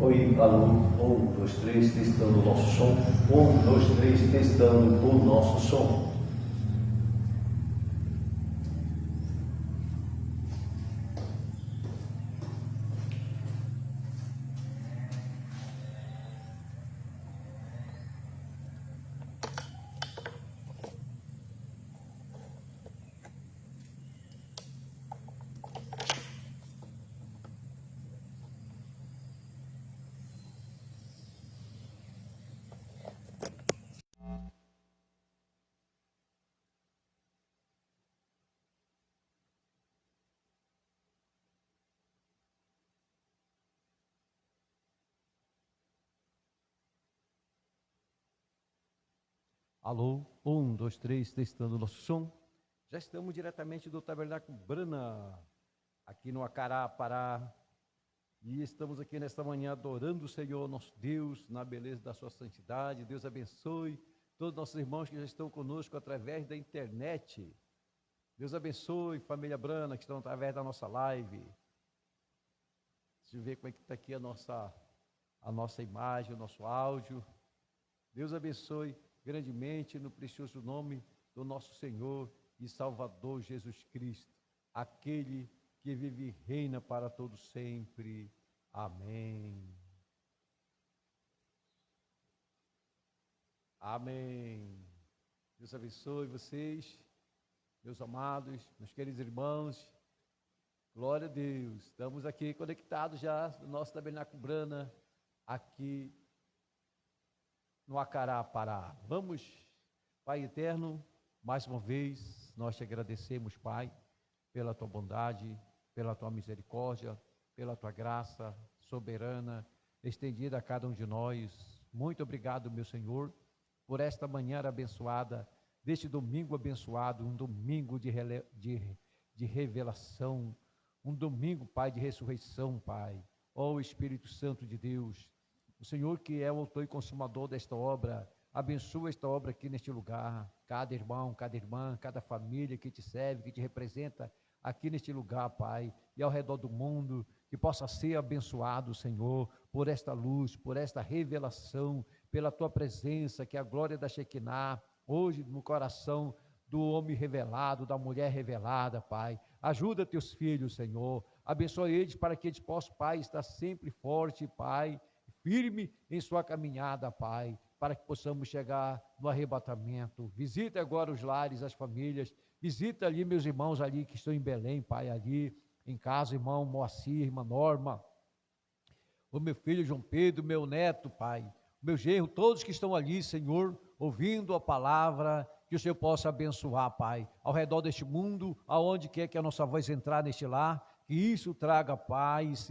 Oi, alô, 1, 2, 3, testando o nosso som. 1, 2, 3, testando o nosso som. Alô, 1, 2, 3, testando o nosso som. Já estamos diretamente do Tabernáculo Brana, aqui no Acará, Pará. E estamos aqui nesta manhã adorando o Senhor, nosso Deus, na beleza da sua santidade. Deus abençoe todos os nossos irmãos que já estão conosco através da internet. Deus abençoe, família Brana, que estão através da nossa live. Deixa eu ver como é que está aqui a nossa imagem, o nosso áudio. Deus abençoe grandemente no precioso nome do nosso Senhor e Salvador Jesus Cristo, aquele que vive e reina para todos sempre. Amém. Amém. Deus abençoe vocês, meus amados, meus queridos irmãos. Glória a Deus. Estamos aqui conectados já no nosso Tabernáculo Brana, aqui no Acará, Pará. Vamos, Pai eterno, mais uma vez, nós te agradecemos, Pai, pela tua bondade, pela tua misericórdia, pela tua graça soberana, estendida a cada um de nós. Muito obrigado, meu Senhor, por esta manhã abençoada, deste domingo abençoado, um domingo de revelação, um domingo, Pai, de ressurreição, Pai. Ó Espírito Santo de Deus, o Senhor que é o autor e consumador desta obra, abençoa esta obra aqui neste lugar, cada irmão, cada irmã, cada família que te serve, que te representa aqui neste lugar, Pai, e ao redor do mundo, que possa ser abençoado, Senhor, por esta luz, por esta revelação, pela tua presença, que é a glória da Shekinah, hoje no coração do homem revelado, da mulher revelada, Pai. Ajuda teus filhos, Senhor, abençoe eles para que eles possam, Pai, estar sempre forte, Pai, firme em sua caminhada, Pai, para que possamos chegar no arrebatamento. Visita agora os lares, as famílias, visita ali meus irmãos ali que estão em Belém, Pai, ali em casa, irmão Moacir, irmã Norma, o meu filho João Pedro, meu neto, Pai, o meu genro, todos que estão ali, Senhor, ouvindo a palavra, que o Senhor possa abençoar, Pai, ao redor deste mundo, aonde quer que a nossa voz entrar neste lar, que isso traga paz,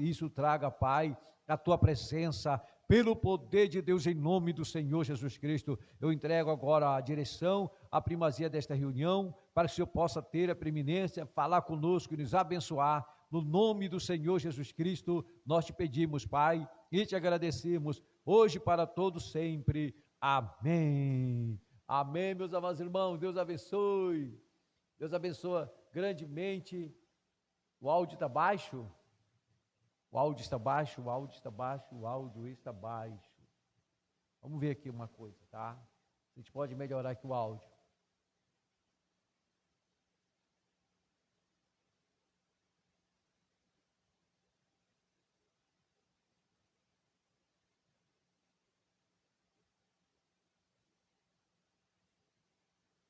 Pai, a tua presença, pelo poder de Deus, em nome do Senhor Jesus Cristo. Eu entrego agora a direção, a primazia desta reunião, para que o Senhor possa ter a preeminência, falar conosco e nos abençoar. No nome do Senhor Jesus Cristo, nós te pedimos, Pai, e te agradecemos, hoje para todos sempre. Amém. Amém, meus amados irmãos. Deus abençoe. Deus abençoa grandemente. O áudio está baixo? O áudio está baixo, o áudio está baixo, o áudio está baixo. Vamos ver aqui uma coisa, tá? A gente pode melhorar aqui o áudio.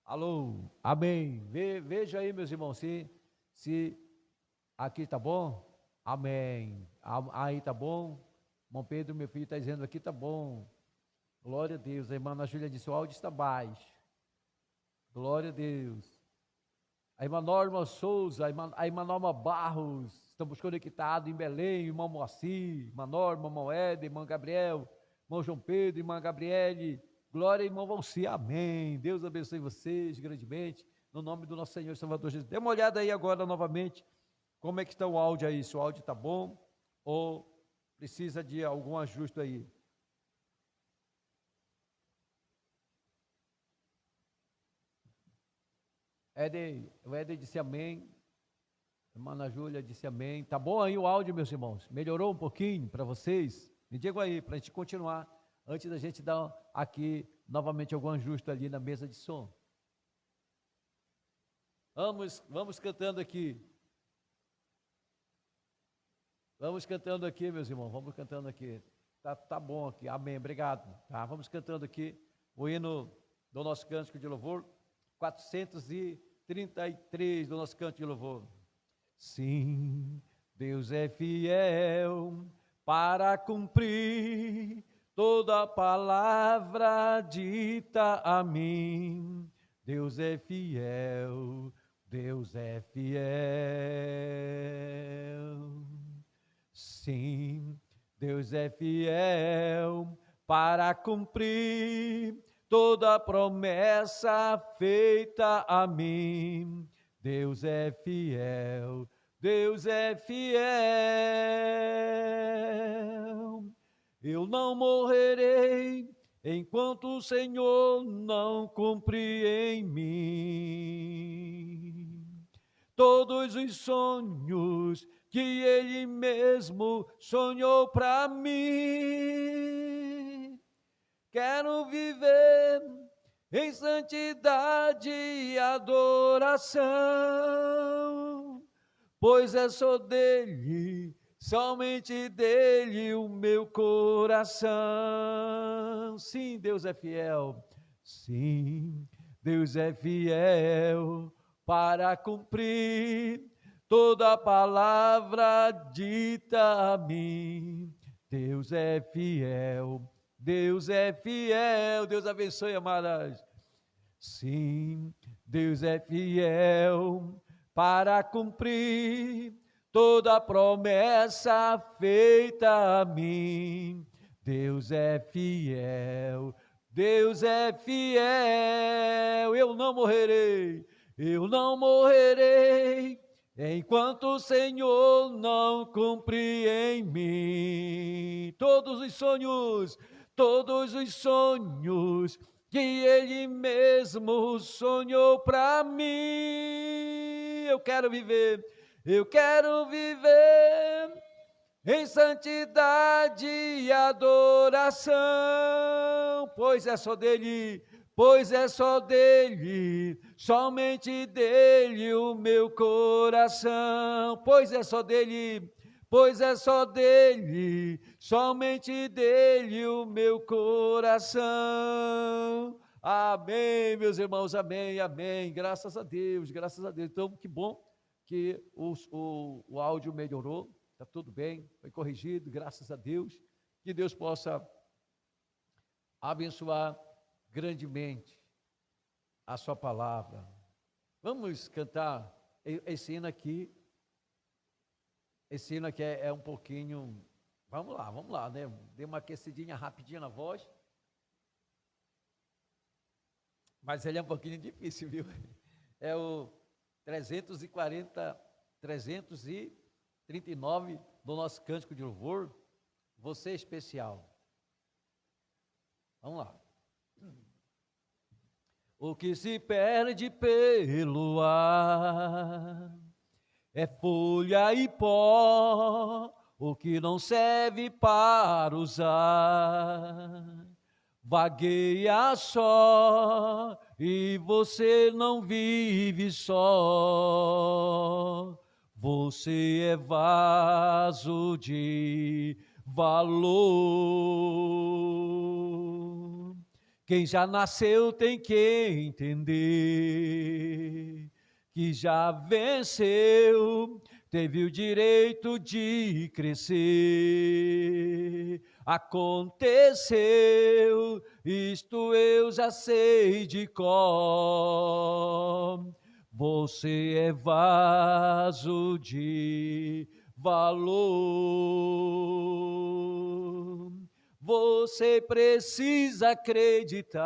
Alô, amém. Veja aí, meus irmãos, se aqui está bom. Amém. Aí está bom. Irmão Pedro, meu filho, está dizendo aqui está bom. Glória a Deus. A irmã Ana Júlia disse, o áudio está baixo. Glória a Deus. A irmã Norma Souza, a irmã Norma Barros, estamos conectados em Belém, irmão Moacir, irmã Norma, irmão Éder, irmão Gabriel, irmão João Pedro, irmã Gabriele, glória, irmão Valci, amém. Deus abençoe vocês grandemente, no nome do nosso Senhor e Salvador Jesus. Dê uma olhada aí agora novamente, como é que está o áudio aí, se o áudio está bom ou precisa de algum ajuste aí. O Éder disse amém. A irmã Ana Júlia disse amém. Tá bom aí o áudio, meus irmãos? Melhorou um pouquinho para vocês? Me diga aí, para a gente continuar, antes da gente dar aqui novamente algum ajuste ali na mesa de som. Vamos cantando aqui. Vamos cantando aqui, meus irmãos, vamos cantando aqui. Tá bom aqui, amém, obrigado. Tá, vamos cantando aqui o hino do nosso cântico de louvor, 433 do nosso cântico de louvor. Sim, Deus é fiel para cumprir toda palavra dita a mim. Deus é fiel, Deus é fiel. Sim, Deus é fiel para cumprir toda promessa feita a mim. Deus é fiel, Deus é fiel. Eu não morrerei enquanto o Senhor não cumprir em mim todos os sonhos que Ele mesmo sonhou para mim. Quero viver em santidade e adoração, pois é só dele, somente dele o meu coração. Sim, Deus é fiel. Sim, Deus é fiel para cumprir toda palavra dita a mim. Deus é fiel, Deus é fiel. Deus abençoe, amadas. Sim, Deus é fiel para cumprir toda promessa feita a mim. Deus é fiel, Deus é fiel. Eu não morrerei, eu não morrerei enquanto o Senhor não cumprir em mim todos os sonhos que Ele mesmo sonhou para mim. Eu quero viver em santidade e adoração, pois é só dele, somente dele o meu coração, pois é só dele, somente dele o meu coração. Amém, meus irmãos, amém, amém. Graças a Deus, graças a Deus. Então, que bom que o áudio melhorou, está tudo bem, foi corrigido, graças a Deus. Que Deus possa abençoar grandemente a sua palavra. Vamos cantar esse hino aqui. Esse hino aqui é um pouquinho, vamos lá, né? Dê uma aquecidinha rapidinha na voz. Mas ele é um pouquinho difícil, viu? É o 339 do nosso cântico de louvor, Você é Especial. Vamos lá. O que se perde pelo ar é folha e pó, o que não serve para usar vagueia só, e você não vive só. Você é vaso de valor. Quem já nasceu tem que entender que já venceu, teve o direito de crescer. Aconteceu, isto eu já sei de cor. Você é vaso de valor. Você precisa acreditar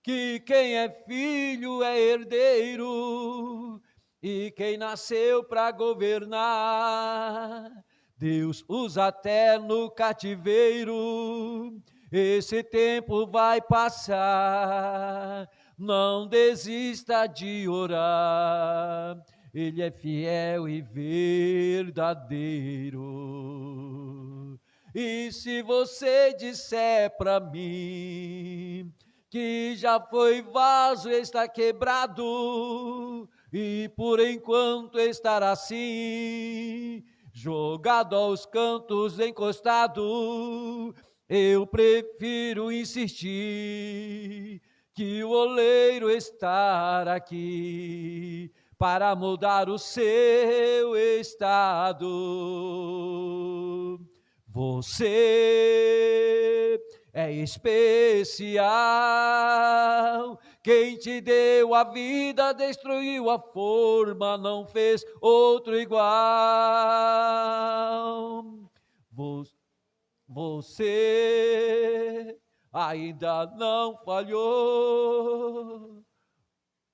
que quem é filho é herdeiro, e quem nasceu para governar, Deus usa até no cativeiro. Esse tempo vai passar, não desista de orar, Ele é fiel e verdadeiro. E se você disser para mim que já foi vaso, está quebrado, e por enquanto estará assim, jogado aos cantos, encostado, eu prefiro insistir que o oleiro está aqui para mudar o seu estado. Você é especial. Quem te deu a vida, destruiu a forma, não fez outro igual. Você ainda não falhou.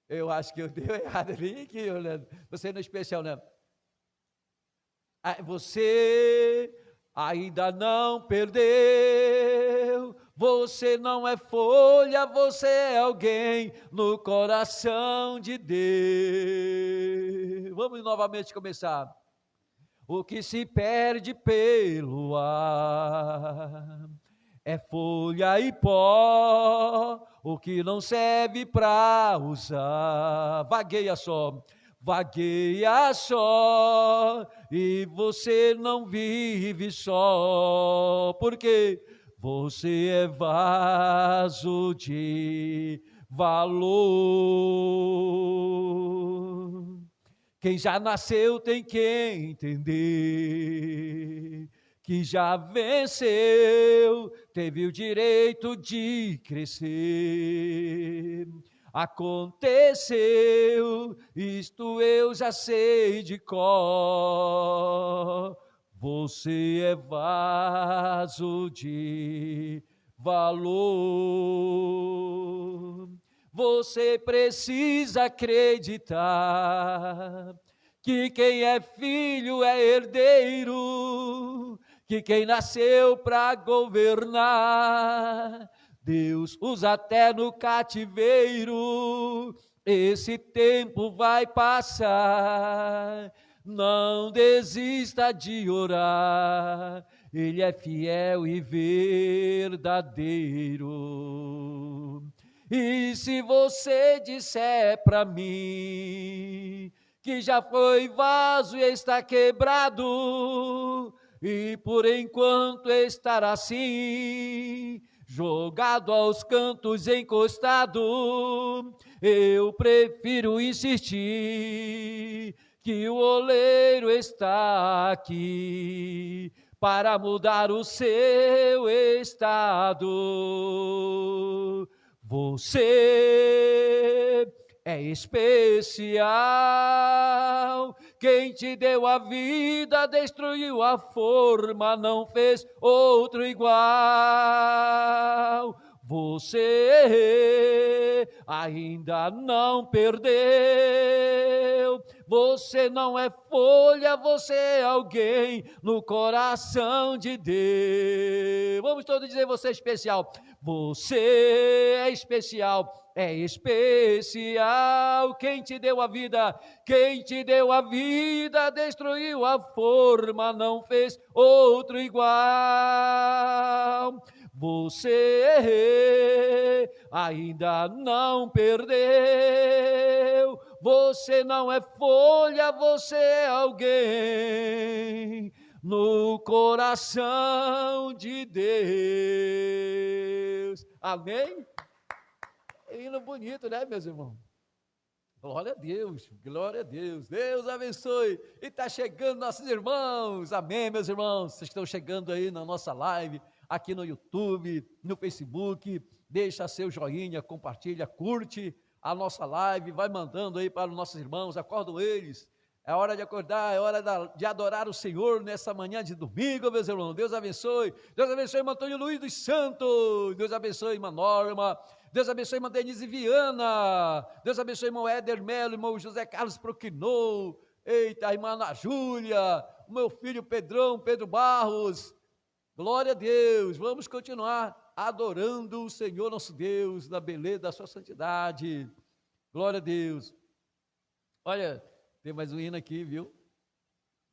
Eu acho que eu dei errado ali, aqui, Orlando. Você não é especial, né? Você ainda não perdeu. Você não é folha, você é alguém no coração de Deus. Vamos novamente começar. O que se perde pelo ar é folha e pó, o que não serve para usar. Vagueia só, e você não vive só, porque você é vaso de valor. Quem já nasceu tem que entender que já venceu, teve o direito de crescer. Aconteceu, isto eu já sei de cor. Você é vaso de valor. Você precisa acreditar que quem é filho é herdeiro, que quem nasceu para governar, Deus usa até no cativeiro. Esse tempo vai passar, não desista de orar, Ele é fiel e verdadeiro. E se você disser para mim que já foi vaso e está quebrado, e por enquanto estará assim, jogado aos cantos, encostado, eu prefiro insistir que o oleiro está aqui para mudar o seu estado. Você é especial. Quem te deu a vida, destruiu a forma, não fez outro igual. Você ainda não perdeu. Você não é folha, você é alguém no coração de Deus. Vamos todos dizer: você é especial. Você é especial. É especial. Quem te deu a vida, quem te deu a vida, destruiu a forma, não fez outro igual. Você ainda não perdeu. Você não é folha, você é alguém no coração de Deus. Amém? Hino bonito, né, meus irmãos? Glória a Deus, glória a Deus. Deus abençoe. E está chegando nossos irmãos. Amém, meus irmãos. Vocês estão chegando aí na nossa live, aqui no YouTube, no Facebook. Deixa seu joinha, compartilha, curte a nossa live, vai mandando aí para os nossos irmãos, acordam eles. É hora de acordar, é hora de adorar o Senhor nessa manhã de domingo, meus irmãos. Deus abençoe. Deus abençoe, irmão Antônio Luiz dos Santos. Deus abençoe, irmã Norma. Deus abençoe, irmã Denise Viana. Deus abençoe, irmão Éder Melo, irmão José Carlos Proquinou. Eita, irmã Ana Júlia. O meu filho Pedrão, Pedro Barros. Glória a Deus. Vamos continuar adorando o Senhor nosso Deus, na beleza da sua santidade. Glória a Deus. Olha, tem mais um hino aqui, viu?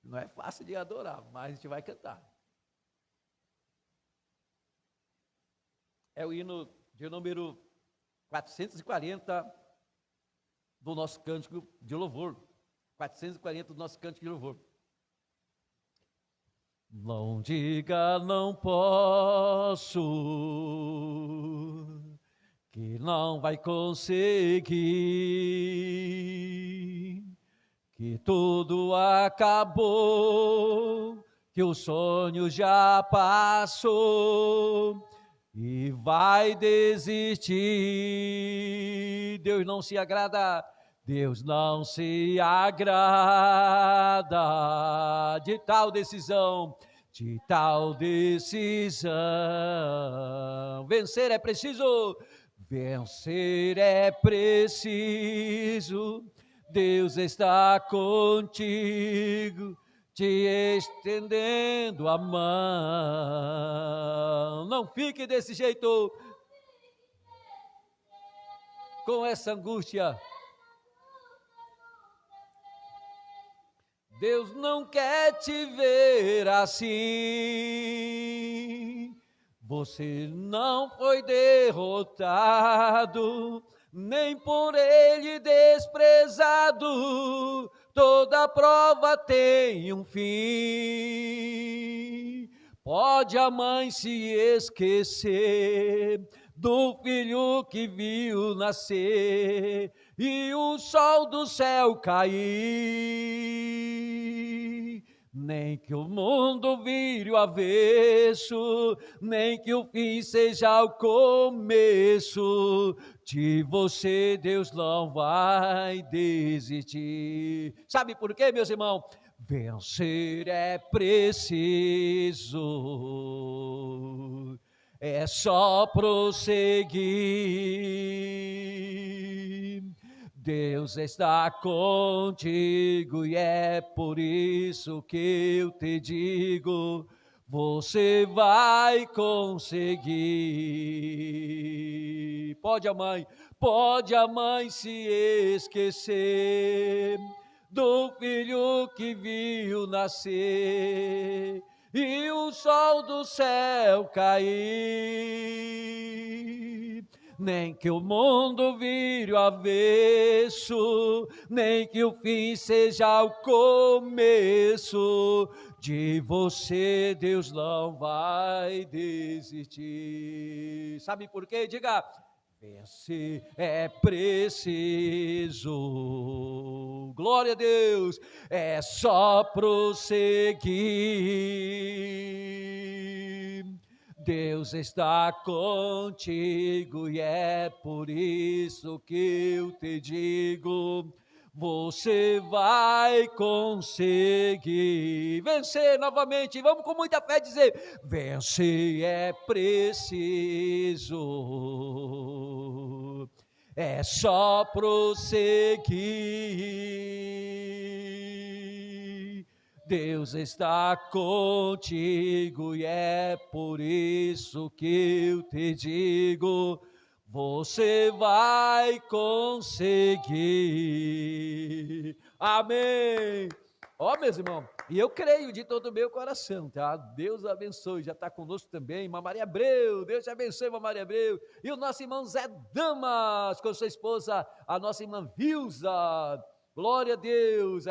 Não é fácil de adorar, mas a gente vai cantar. é o hino de número 440 do nosso cântico de louvor. 440 do nosso cântico de louvor. Não diga não posso, que não vai conseguir, que tudo acabou, que o sonho já passou e vai desistir. Deus não se agrada, Deus não se agrada de tal decisão, de tal decisão. Vencer é preciso, vencer é preciso. Deus está contigo, te estendendo a mão. Não fique desse jeito, com essa angústia. Deus não quer te ver assim. Você não foi derrotado, nem por ele desprezado. Toda prova tem um fim. Pode a mãe se esquecer do filho que viu nascer e o sol do céu cair. Nem que o mundo vire o avesso, nem que o fim seja o começo, de você Deus não vai desistir. Sabe por quê, meus irmãos? Vencer é preciso, é só prosseguir. Deus está contigo e é por isso que eu te digo, você vai conseguir. Pode a mãe se esquecer do filho que viu nascer e o sol do céu cair. Nem que o mundo vire o avesso, nem que o fim seja o começo, de você Deus não vai desistir. Sabe por quê? Diga: vencer é preciso. Glória a Deus, é só prosseguir. Deus está contigo e é por isso que eu te digo, você vai conseguir vencer novamente. Vamos com muita fé dizer: vencer é preciso, é só prosseguir. Deus está contigo e é por isso que eu te digo, você vai conseguir. Amém. Ó, meus irmãos, e eu creio de todo o meu coração, tá? Deus abençoe, já está conosco também, irmã Maria Abreu, Deus te abençoe, irmã Maria Abreu, e o nosso irmão Zé Damas, com sua esposa, a nossa irmã Vilza, glória a Deus,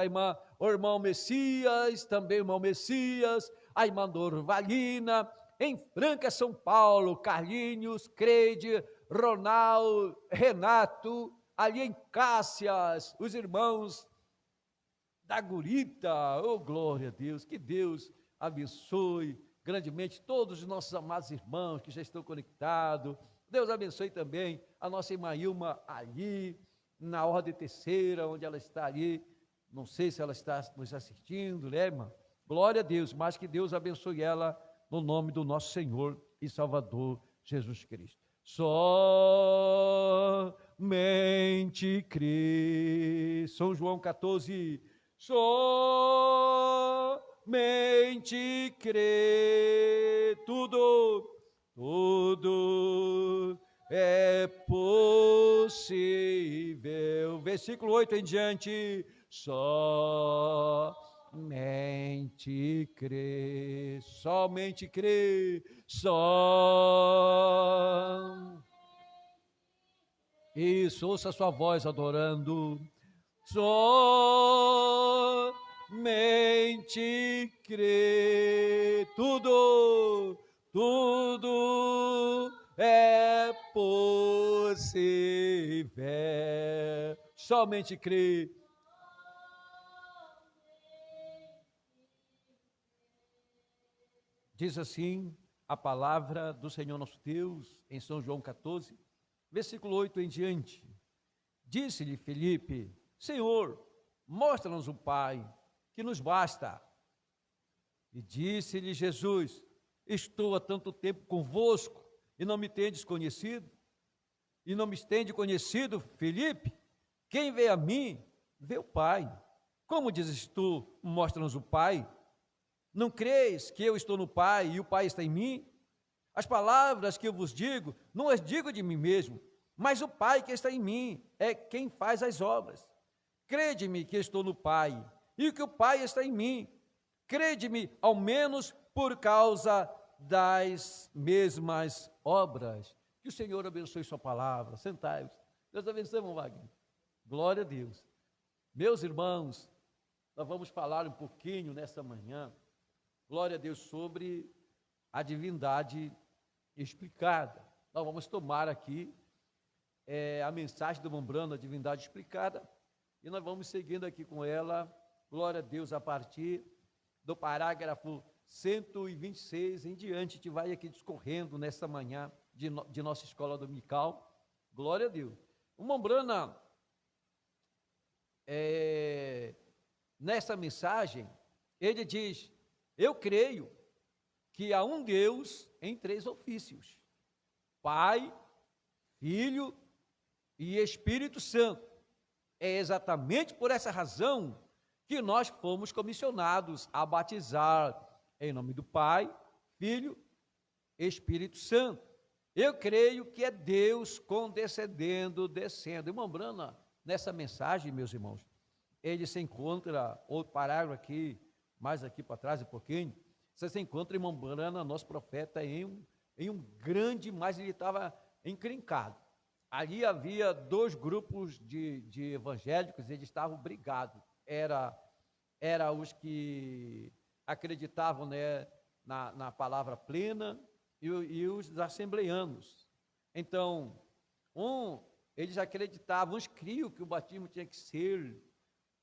o irmão Messias, também o irmão Messias, a irmã Dorvalina, em Franca, São Paulo, Carlinhos, Creide, Ronaldo, Renato, ali em Cássias, os irmãos da Gurita, oh glória a Deus, que Deus abençoe grandemente todos os nossos amados irmãos que já estão conectados. Deus abençoe também a nossa irmã Ilma ali, na ordem terceira, onde ela está ali, não sei se ela está nos assistindo, né, irmã? Glória a Deus, mas que Deus abençoe ela no nome do nosso Senhor e Salvador Jesus Cristo. Somente crer. São João 14, somente crer, tudo é possível. Versículo 8 em diante, somente somente crê, somente crê, só. Isso, ouça a sua voz adorando. Somente crê, tudo é possível. Somente crê. Diz assim a palavra do Senhor nosso Deus em São João 14, versículo 8 em diante. Disse-lhe Felipe: Senhor, mostra-nos o Pai, que nos basta. E disse-lhe Jesus: Estou há tanto tempo convosco e não me tendes conhecido? E não me tende conhecido, Felipe? Quem vê a mim, vê o Pai. Como dizes tu, mostra-nos o Pai? Não creis que eu estou no Pai e o Pai está em mim? As palavras que eu vos digo, não as digo de mim mesmo, mas o Pai que está em mim é quem faz as obras. Crede-me que estou no Pai e que o Pai está em mim. Crede-me, ao menos por causa das mesmas obras. Que o Senhor abençoe sua palavra. Sentai-vos. Deus abençoe, irmão Wagner. Glória a Deus. Meus irmãos, nós vamos falar um pouquinho nessa manhã, glória a Deus, sobre a divindade explicada. Nós vamos tomar aqui a mensagem do Mombrana, a divindade explicada, e nós vamos seguindo aqui com ela, glória a Deus, a partir do parágrafo 126 em diante. A gente vai aqui discorrendo nessa manhã de nossa escola dominical, glória a Deus. O Mombrana, nessa mensagem, ele diz: eu creio que há um Deus em três ofícios: Pai, Filho e Espírito Santo. É exatamente por essa razão que nós fomos comissionados a batizar em nome do Pai, Filho e Espírito Santo. Eu creio que é Deus condescendendo, descendo. Irmão Brana, nessa mensagem, meus irmãos, ele se encontra, outro parágrafo aqui, mais aqui para trás um pouquinho, você se encontra, irmão Brana, nosso profeta, em um grande, mas ele estava encrencado. Ali havia dois grupos de evangélicos, eles estavam brigados. Era os que acreditavam, né, na palavra plena e os assembleanos. Então, eles acreditavam, uns criam que o batismo tinha que ser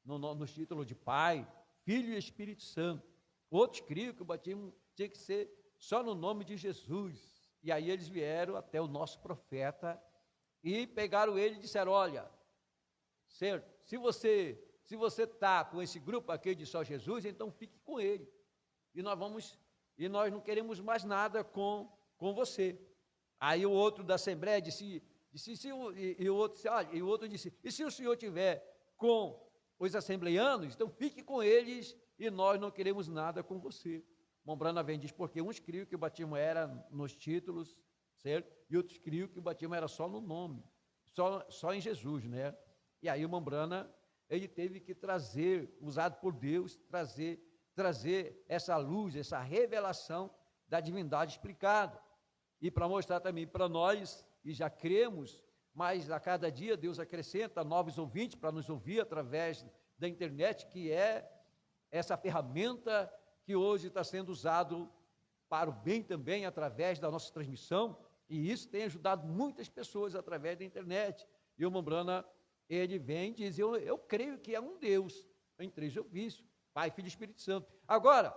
no título de Pai, Filho e Espírito Santo. Outros criam que o batismo tinha que ser só no nome de Jesus. E aí eles vieram até o nosso profeta e pegaram ele e disseram: olha, certo, se você está com esse grupo aqui de só Jesus, então fique com ele. E nós não queremos mais nada com você. Aí o outro da Assembleia disse, e o outro disse: e se o senhor tiver com os assembleanos, então fique com eles e nós não queremos nada com você. Mombrana vem e diz: porque uns criam que o batismo era nos títulos, certo? E outros criam que o batismo era só no nome, só em Jesus, né? E aí o Mombrana, ele teve que trazer, usado por Deus, trazer essa luz, essa revelação da divindade explicada. E para mostrar também para nós, e já cremos, mas a cada dia Deus acrescenta novos ouvintes para nos ouvir através da internet, que é essa ferramenta que hoje está sendo usado para o bem também, através da nossa transmissão, e isso tem ajudado muitas pessoas através da internet. E o Mombrana, ele vem e diz: eu creio que é um Deus em três ofícios, Pai, Filho e Espírito Santo. Agora,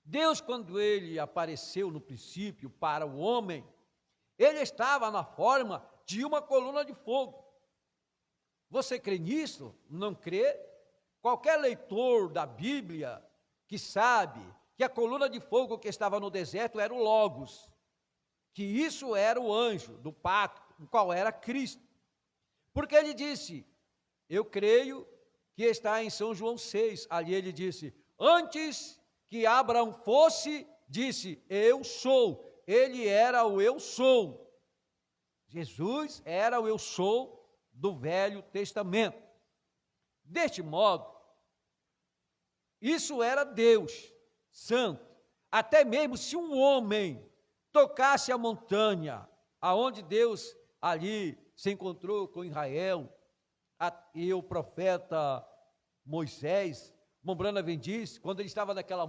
Deus, quando ele apareceu no princípio para o homem, ele estava na forma de uma coluna de fogo. Você crê nisso? Não crê? Qualquer leitor da Bíblia que sabe que a coluna de fogo que estava no deserto era o Logos, que isso era o anjo do pacto, o qual era Cristo. Porque ele disse, eu creio que está em São João 6, ali ele disse: antes que Abraão fosse, disse, eu sou. Ele era o eu sou. Jesus era o eu sou do Velho Testamento. Deste modo, Isso era Deus, santo. Até mesmo se um homem tocasse a montanha, aonde Deus ali se encontrou com Israel, e o profeta Moisés, Mombrana vem diz, quando ele estava naquela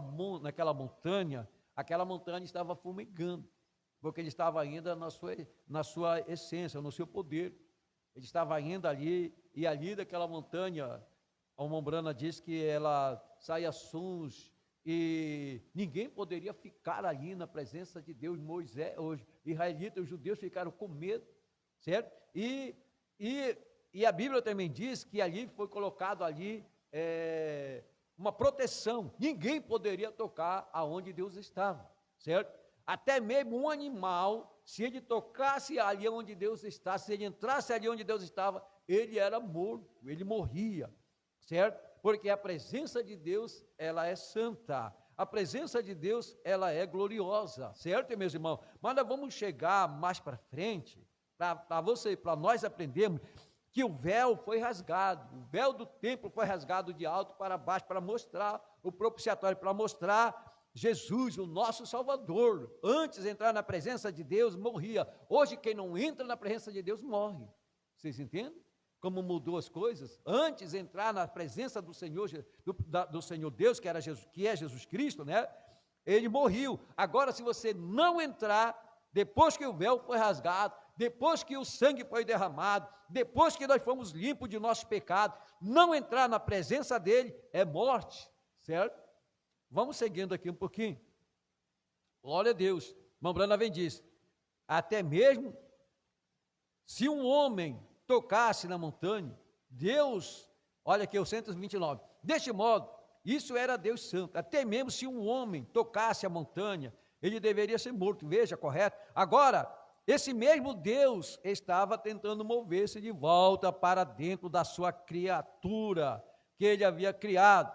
montanha, aquela montanha estava fumegando, porque ele estava ainda na sua essência, no seu poder. Ele estava ainda ali, e ali daquela montanha, a Mombrana diz que ela saía sons, e ninguém poderia ficar ali na presença de Deus. Moisés, os israelitas, os judeus ficaram com medo, certo? E a Bíblia também diz que ali foi colocado ali uma proteção, ninguém poderia tocar aonde Deus estava, certo? Até mesmo um animal, se ele tocasse ali onde Deus está, se ele entrasse ali onde Deus estava, ele era morto, ele morria, certo? Porque a presença de Deus, ela é santa, a presença de Deus, ela é gloriosa, certo, meus irmãos? Mas nós vamos chegar mais para frente, para nós aprendermos que o véu foi rasgado, o véu do templo foi rasgado de alto para baixo, para mostrar o propiciatório, para mostrar Jesus, o nosso Salvador. Antes de entrar na presença de Deus, morria. Hoje, quem não entra na presença de Deus, morre. Vocês entendem? Como mudou as coisas? Antes de entrar na presença do Senhor, do Senhor Deus, que é Jesus Cristo, né? Ele morreu. Agora, se você não entrar, depois que o véu foi rasgado, depois que o sangue foi derramado, depois que nós fomos limpos de nossos pecados, não entrar na presença dele é morte, certo? Vamos seguindo aqui um pouquinho. Glória a Deus. Mombrana vem diz, até mesmo se um homem tocasse na montanha, Deus, olha aqui o 129, deste modo, isso era Deus santo, até mesmo se um homem tocasse a montanha, ele deveria ser morto, veja, correto? Agora, esse mesmo Deus estava tentando mover-se de volta para dentro da sua criatura que ele havia criado.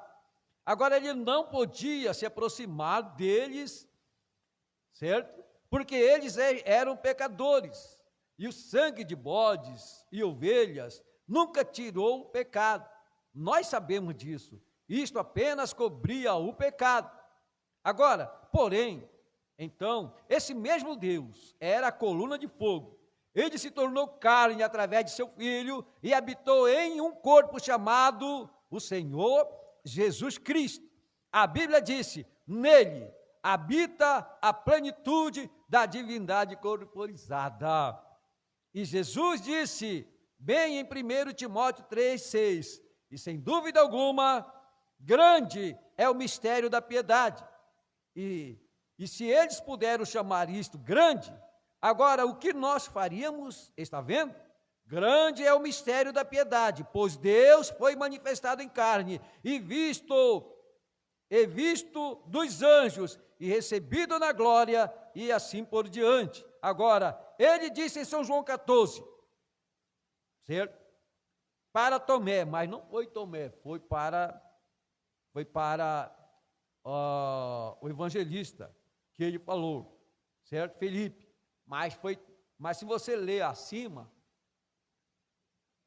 Agora, ele não podia se aproximar deles, certo? Porque eles eram pecadores, e o sangue de bodes e ovelhas nunca tirou o pecado. Nós sabemos disso. Isto apenas cobria o pecado. Agora, porém, então, esse mesmo Deus era a coluna de fogo. Ele se tornou carne através de seu Filho e habitou em um corpo chamado o Senhor Jesus Cristo. A Bíblia disse, nele habita a plenitude da divindade corporizada. E Jesus disse, bem em 1 Timóteo 3,6, e sem dúvida alguma, grande é o mistério da piedade. E se eles puderam chamar isto grande, agora o que nós faríamos, está vendo? Grande é o mistério da piedade, pois Deus foi manifestado em carne e visto dos anjos e recebido na glória e assim por diante. Agora, ele disse em São João 14, certo? Para Tomé, mas não foi Tomé, foi para o evangelista, que ele falou, certo? Felipe, mas se você ler acima,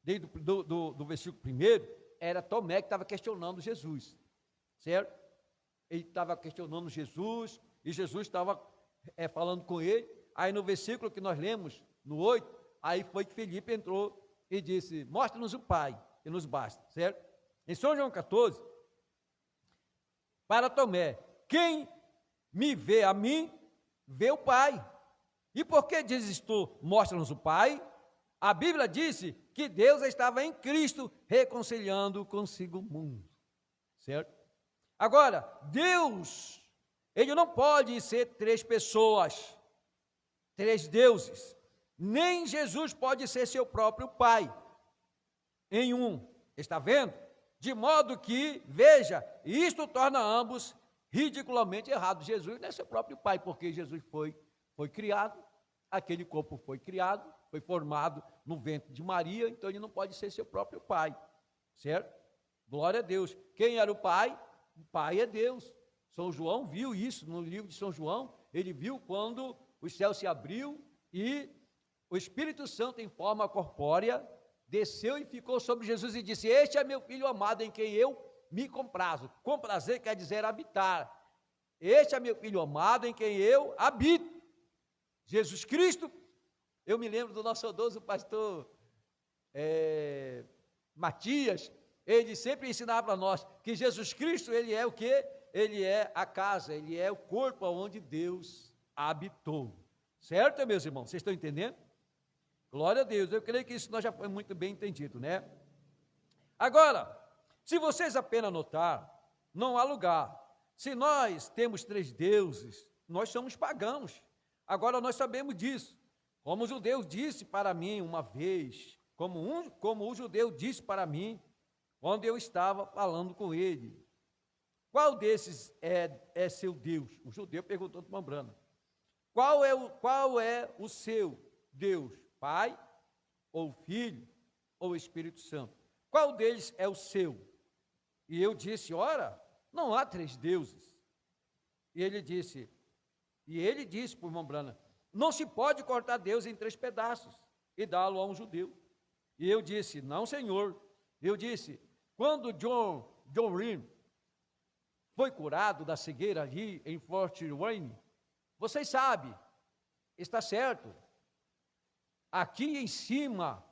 desde do versículo 1, era Tomé que estava questionando Jesus, certo? Ele estava questionando Jesus, e Jesus estava falando com ele, aí no versículo que nós lemos, no 8, aí foi que Felipe entrou e disse, mostra-nos o Pai, que nos basta, certo? Em São João 14, para Tomé, quem me vê a mim, vê o Pai. E por que dizes tu, mostra-nos o Pai? A Bíblia disse que Deus estava em Cristo reconciliando consigo o mundo, certo? Agora, Deus, ele não pode ser três pessoas, três deuses, nem Jesus pode ser seu próprio Pai, em um, está vendo? De modo que, veja, isto torna ambos ridiculamente errados. Jesus não é seu próprio Pai, porque Jesus foi criado, aquele corpo foi criado, foi formado no ventre de Maria, então ele não pode ser seu próprio Pai, certo? Glória a Deus. Quem era o Pai? O Pai é Deus. São João viu isso no livro de São João, ele viu quando o céu se abriu e o Espírito Santo em forma corpórea desceu e ficou sobre Jesus e disse, este é meu filho amado em quem eu me comprazo. Comprazer quer dizer habitar. Este é meu Filho amado em quem eu habito. Jesus Cristo, eu me lembro do nosso saudoso pastor Matias, ele sempre ensinava para nós que Jesus Cristo, ele é o quê? Ele é a casa, ele é o corpo onde Deus habitou. Certo, meus irmãos? Vocês estão entendendo? Glória a Deus, eu creio que isso nós já foi muito bem entendido, né? Agora, se vocês apenas notar, não há lugar. Se nós temos 3 deuses, nós somos pagãos. Agora nós sabemos disso. Como o judeu disse para mim uma vez, como o judeu disse para mim, quando eu estava falando com ele. Qual desses é seu Deus? O judeu perguntou para Mambrana. Qual é o seu Deus? Pai, ou Filho, ou Espírito Santo? Qual deles é o seu? E eu disse, ora, não há 3 deuses. E ele disse por Mambrana, não se pode cortar Deus em 3 pedaços e dá-lo a um judeu. E eu disse, não, senhor. Eu disse, quando John Wayne foi curado da cegueira ali em Fort Wayne, vocês sabem, está certo. Aqui em cima,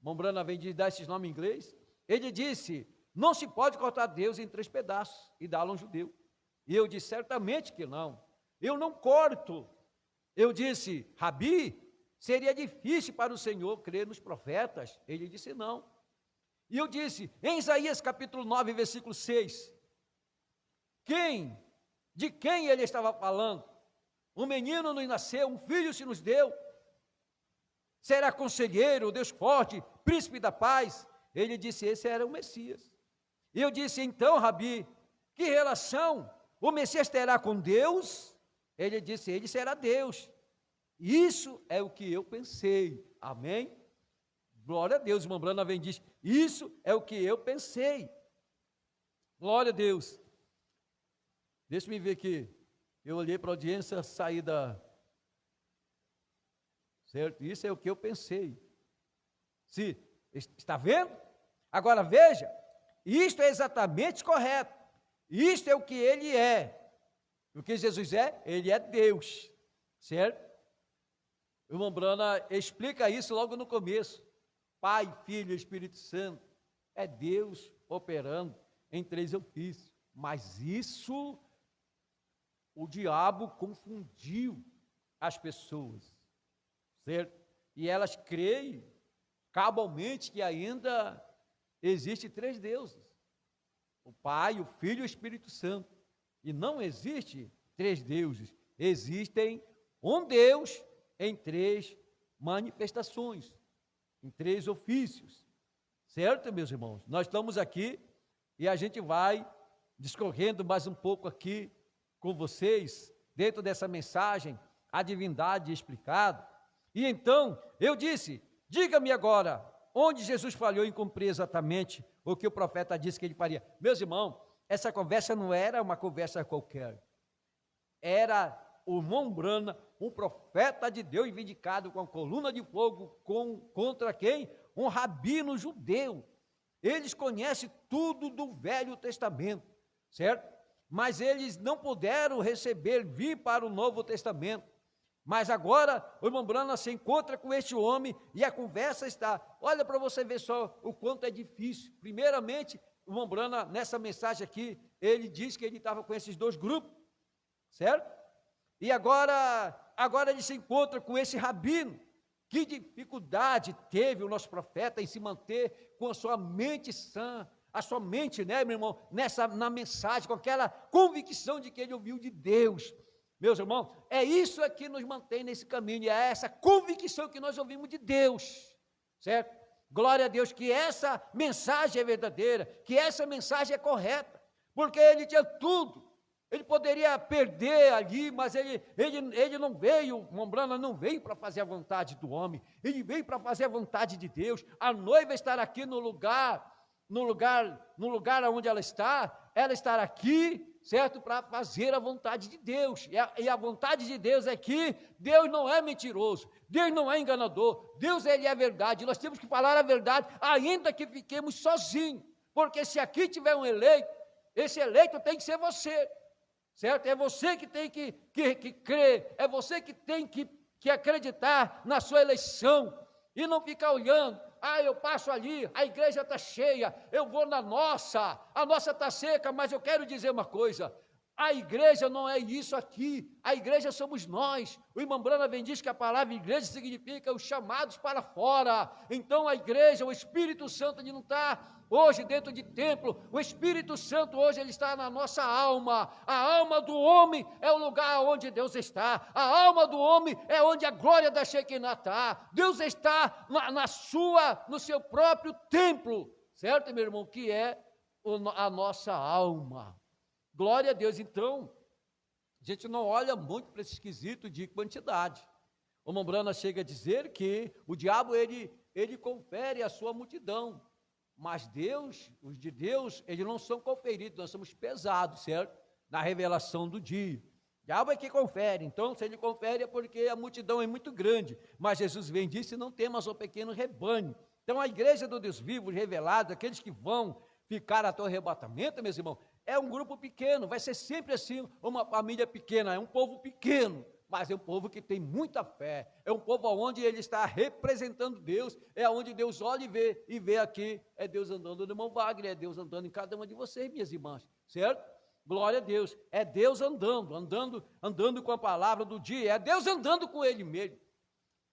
Mambrana vem de dar esses nomes em inglês, ele disse, não se pode cortar Deus em 3 pedaços e dá-lo a um judeu. E eu disse, certamente que não. Eu não corto. Eu disse, Rabi, seria difícil para o Senhor crer nos profetas. Ele disse, não. E eu disse, em Isaías capítulo 9, versículo 6, de quem ele estava falando? Um menino nos nasceu, um filho se nos deu. Será conselheiro, Deus forte, príncipe da paz. Ele disse, esse era o Messias. E eu disse, então, Rabi, que relação o Messias terá com Deus? Ele disse, ele será Deus. Isso é o que eu pensei. Amém? Glória a Deus. Mambrana vem e diz, isso é o que eu pensei. Glória a Deus. Deixa-me ver aqui. Eu olhei para a audiência saída. Certo? Isso é o que eu pensei. Se está vendo? Agora veja, isto é exatamente correto. Isto é o que ele é. O que Jesus é? Ele é Deus. Certo? O Mambrana explica isso logo no começo. Pai, Filho e Espírito Santo. É Deus operando em 3 ofícios. Mas isso, o diabo confundiu as pessoas. Certo? E elas creem cabalmente que ainda existe 3 deuses. O Pai, o Filho e o Espírito Santo. E não existe 3 deuses. Existem um Deus em 3 manifestações, em 3 ofícios. Certo, meus irmãos? Nós estamos aqui e a gente vai discorrendo mais um pouco aqui com vocês, dentro dessa mensagem, a divindade explicada. E então, eu disse, diga-me agora, onde Jesus falhou em cumprir exatamente o que o profeta disse que ele faria. Meus irmãos, essa conversa não era uma conversa qualquer. Era o Mambrana, um profeta de Deus vindicado com a coluna de fogo, contra quem? Um rabino judeu. Eles conhecem tudo do Velho Testamento, certo? Mas eles não puderam vir para o Novo Testamento. Mas agora o Mambrana se encontra com este homem e a conversa está, olha para você ver só o quanto é difícil. Primeiramente, o Mambrana, nessa mensagem aqui, ele diz que ele estava com esses 2 grupos, certo? E agora ele se encontra com esse rabino. Que dificuldade teve o nosso profeta em se manter com a sua mente sã, a sua mente, né, meu irmão, na mensagem, com aquela convicção de que ele ouviu de Deus. Meus irmãos, é isso que nos mantém nesse caminho, é essa convicção que nós ouvimos de Deus, certo? Glória a Deus, que essa mensagem é verdadeira, que essa mensagem é correta, porque ele tinha tudo, ele poderia perder ali, mas ele não veio, Mambrana não veio para fazer a vontade do homem, ele veio para fazer a vontade de Deus. A noiva estar aqui no lugar onde ela estar aqui, certo? Para fazer a vontade de Deus. E a vontade de Deus é que Deus não é mentiroso, Deus não é enganador, Deus ele é verdade. Nós temos que falar a verdade, ainda que fiquemos sozinhos, porque se aqui tiver um eleito, esse eleito tem que ser você, certo? É você que tem que crer, é você que tem que acreditar na sua eleição, e não ficar olhando, eu passo ali, a igreja está cheia, eu vou na nossa, a nossa está seca, mas eu quero dizer uma coisa, a igreja não é isso aqui, a igreja somos nós. O irmão Branham vem diz que a palavra igreja significa os chamados para fora. Então a igreja, o Espírito Santo, ele não está hoje dentro de templo, o Espírito Santo hoje ele está na nossa alma. A alma do homem é o lugar onde Deus está, a alma do homem é onde a glória da Shekinah está. Deus está no seu próprio templo, certo, meu irmão, que é a nossa alma. Glória a Deus. Então, a gente não olha muito para esse esquisito de quantidade. O irmão Branham chega a dizer que o diabo, ele confere a sua multidão, mas Deus, os de Deus, eles não são conferidos, nós somos pesados, certo? Na revelação do dia. O diabo é que confere, então se ele confere é porque a multidão é muito grande, mas Jesus vem e disse, não temas o pequeno rebanho. Então a igreja do Deus vivo, revelado, aqueles que vão ficar até o arrebatamento, meus irmãos, é um grupo pequeno, vai ser sempre assim, uma família pequena, é um povo pequeno, mas é um povo que tem muita fé, é um povo onde ele está representando Deus, é onde Deus olha e vê aqui, é Deus andando no irmão Wagner, é Deus andando em cada uma de vocês, minhas irmãs, certo? Glória a Deus, é Deus andando com a palavra do dia, é Deus andando com ele mesmo,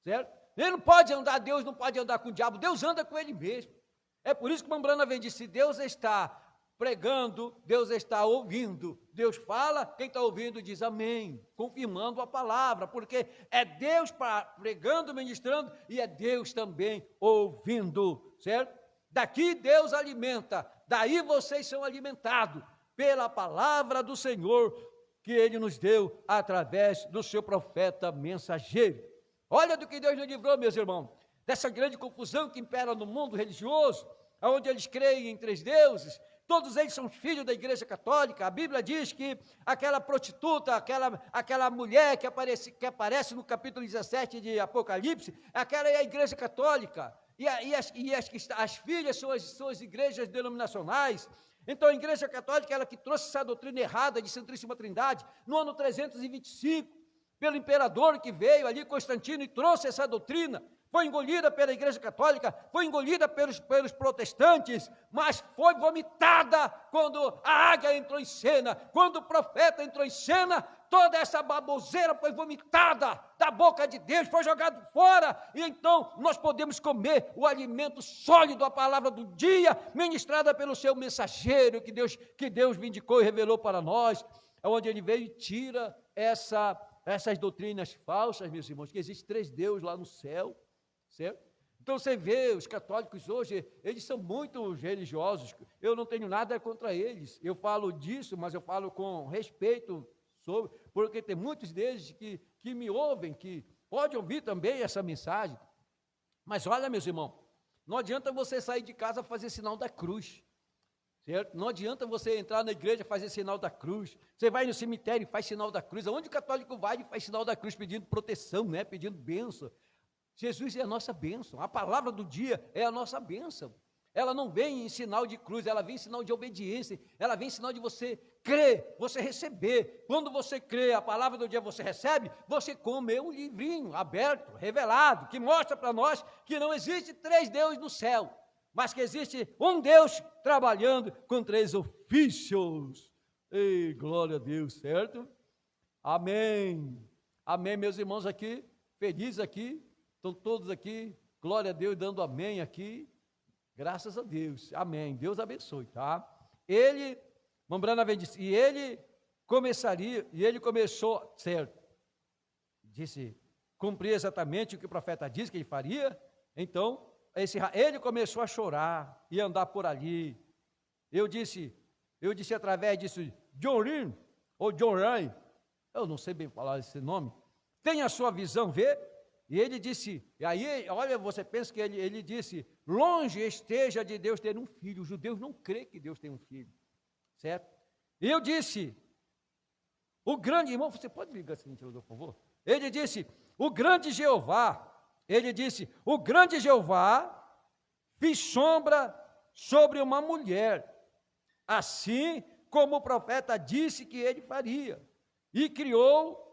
certo? Ele não pode andar, Deus não pode andar com o diabo, Deus anda com ele mesmo. É por isso que o irmão Branham vem dizer, se Deus está pregando, Deus está ouvindo, Deus fala, quem está ouvindo diz amém, confirmando a palavra, porque é Deus pregando, ministrando, e é Deus também ouvindo, certo? Daqui Deus alimenta, daí vocês são alimentados pela palavra do Senhor, que Ele nos deu através do seu profeta mensageiro. Olha do que Deus nos livrou, meus irmãos, dessa grande confusão que impera no mundo religioso, onde eles creem em três deuses. Todos eles são filhos da igreja católica. A Bíblia diz que aquela prostituta, aquela mulher que aparece no capítulo 17 de Apocalipse, aquela é a igreja católica, as filhas são as igrejas denominacionais. Então a igreja católica, ela que trouxe essa doutrina errada de Santíssima Trindade, no ano 325, pelo imperador que veio ali, Constantino, e trouxe essa doutrina, foi engolida pela igreja católica, foi engolida pelos protestantes, mas foi vomitada quando a águia entrou em cena, quando o profeta entrou em cena, toda essa baboseira foi vomitada da boca de Deus, foi jogado fora, e então nós podemos comer o alimento sólido, a palavra do dia, ministrada pelo seu mensageiro, que Deus vindicou e revelou para nós, onde ele veio e tira essas doutrinas falsas, meus irmãos, que existe três deuses lá no céu, certo? Então você vê, os católicos hoje, eles são muito religiosos, eu não tenho nada contra eles, eu falo disso, mas eu falo com respeito porque tem muitos deles que me ouvem, que podem ouvir também essa mensagem, mas olha, meus irmãos, não adianta você sair de casa fazer sinal da cruz, certo? Não adianta você entrar na igreja e fazer sinal da cruz, você vai no cemitério e faz sinal da cruz, aonde o católico vai e faz sinal da cruz pedindo proteção, né? Pedindo bênção. Jesus é a nossa bênção, a palavra do dia é a nossa bênção, ela não vem em sinal de cruz, ela vem em sinal de obediência, ela vem em sinal de você crer, você receber. Quando você crê, a palavra do dia você recebe, você come um livrinho aberto, revelado, que mostra para nós que não existe três deuses no céu, mas que existe um Deus trabalhando com três ofícios. Ei, glória a Deus, certo? Amém, amém, meus irmãos aqui, felizes aqui, estão todos aqui, glória a Deus, dando amém aqui, graças a Deus, amém, Deus abençoe, tá? Branham disse, e ele começou, certo, disse, cumprir exatamente o que o profeta disse que ele faria, então, ele começou a chorar, e andar por ali, eu disse através disso, John Ryan, ou John Ryan, eu não sei bem falar esse nome, tem a sua visão, vê? E ele disse, e aí, olha, você pensa que ele disse, longe esteja de Deus ter um filho, os judeus não creem que Deus tem um filho, certo? E eu disse, o grande, irmão, você pode ligar esse ventilador, por favor? Ele disse, o grande Jeová fez sombra sobre uma mulher, assim como o profeta disse que ele faria, e criou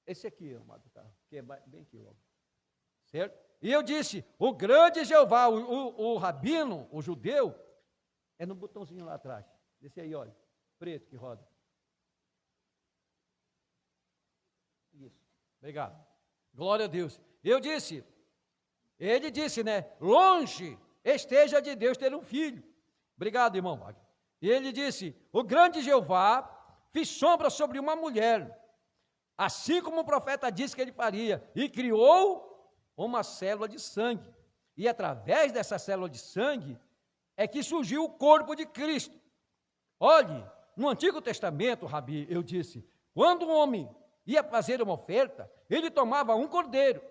esse aqui, amado, tá? Que é bem aqui, ó. Certo? E eu disse, o grande Jeová, o rabino, o judeu, é no botãozinho lá atrás, desse aí, olha, preto que roda. Isso, obrigado. Glória a Deus. Eu disse, ele disse, né, longe esteja de Deus ter um filho. Obrigado, irmão Wagner. E ele disse, o grande Jeová fez sombra sobre uma mulher, assim como o profeta disse que ele faria, e criou uma célula de sangue. E através dessa célula de sangue é que surgiu o corpo de Cristo. Olhe, no Antigo Testamento, Rabi, eu disse, quando um homem ia fazer uma oferta, ele tomava um cordeiro.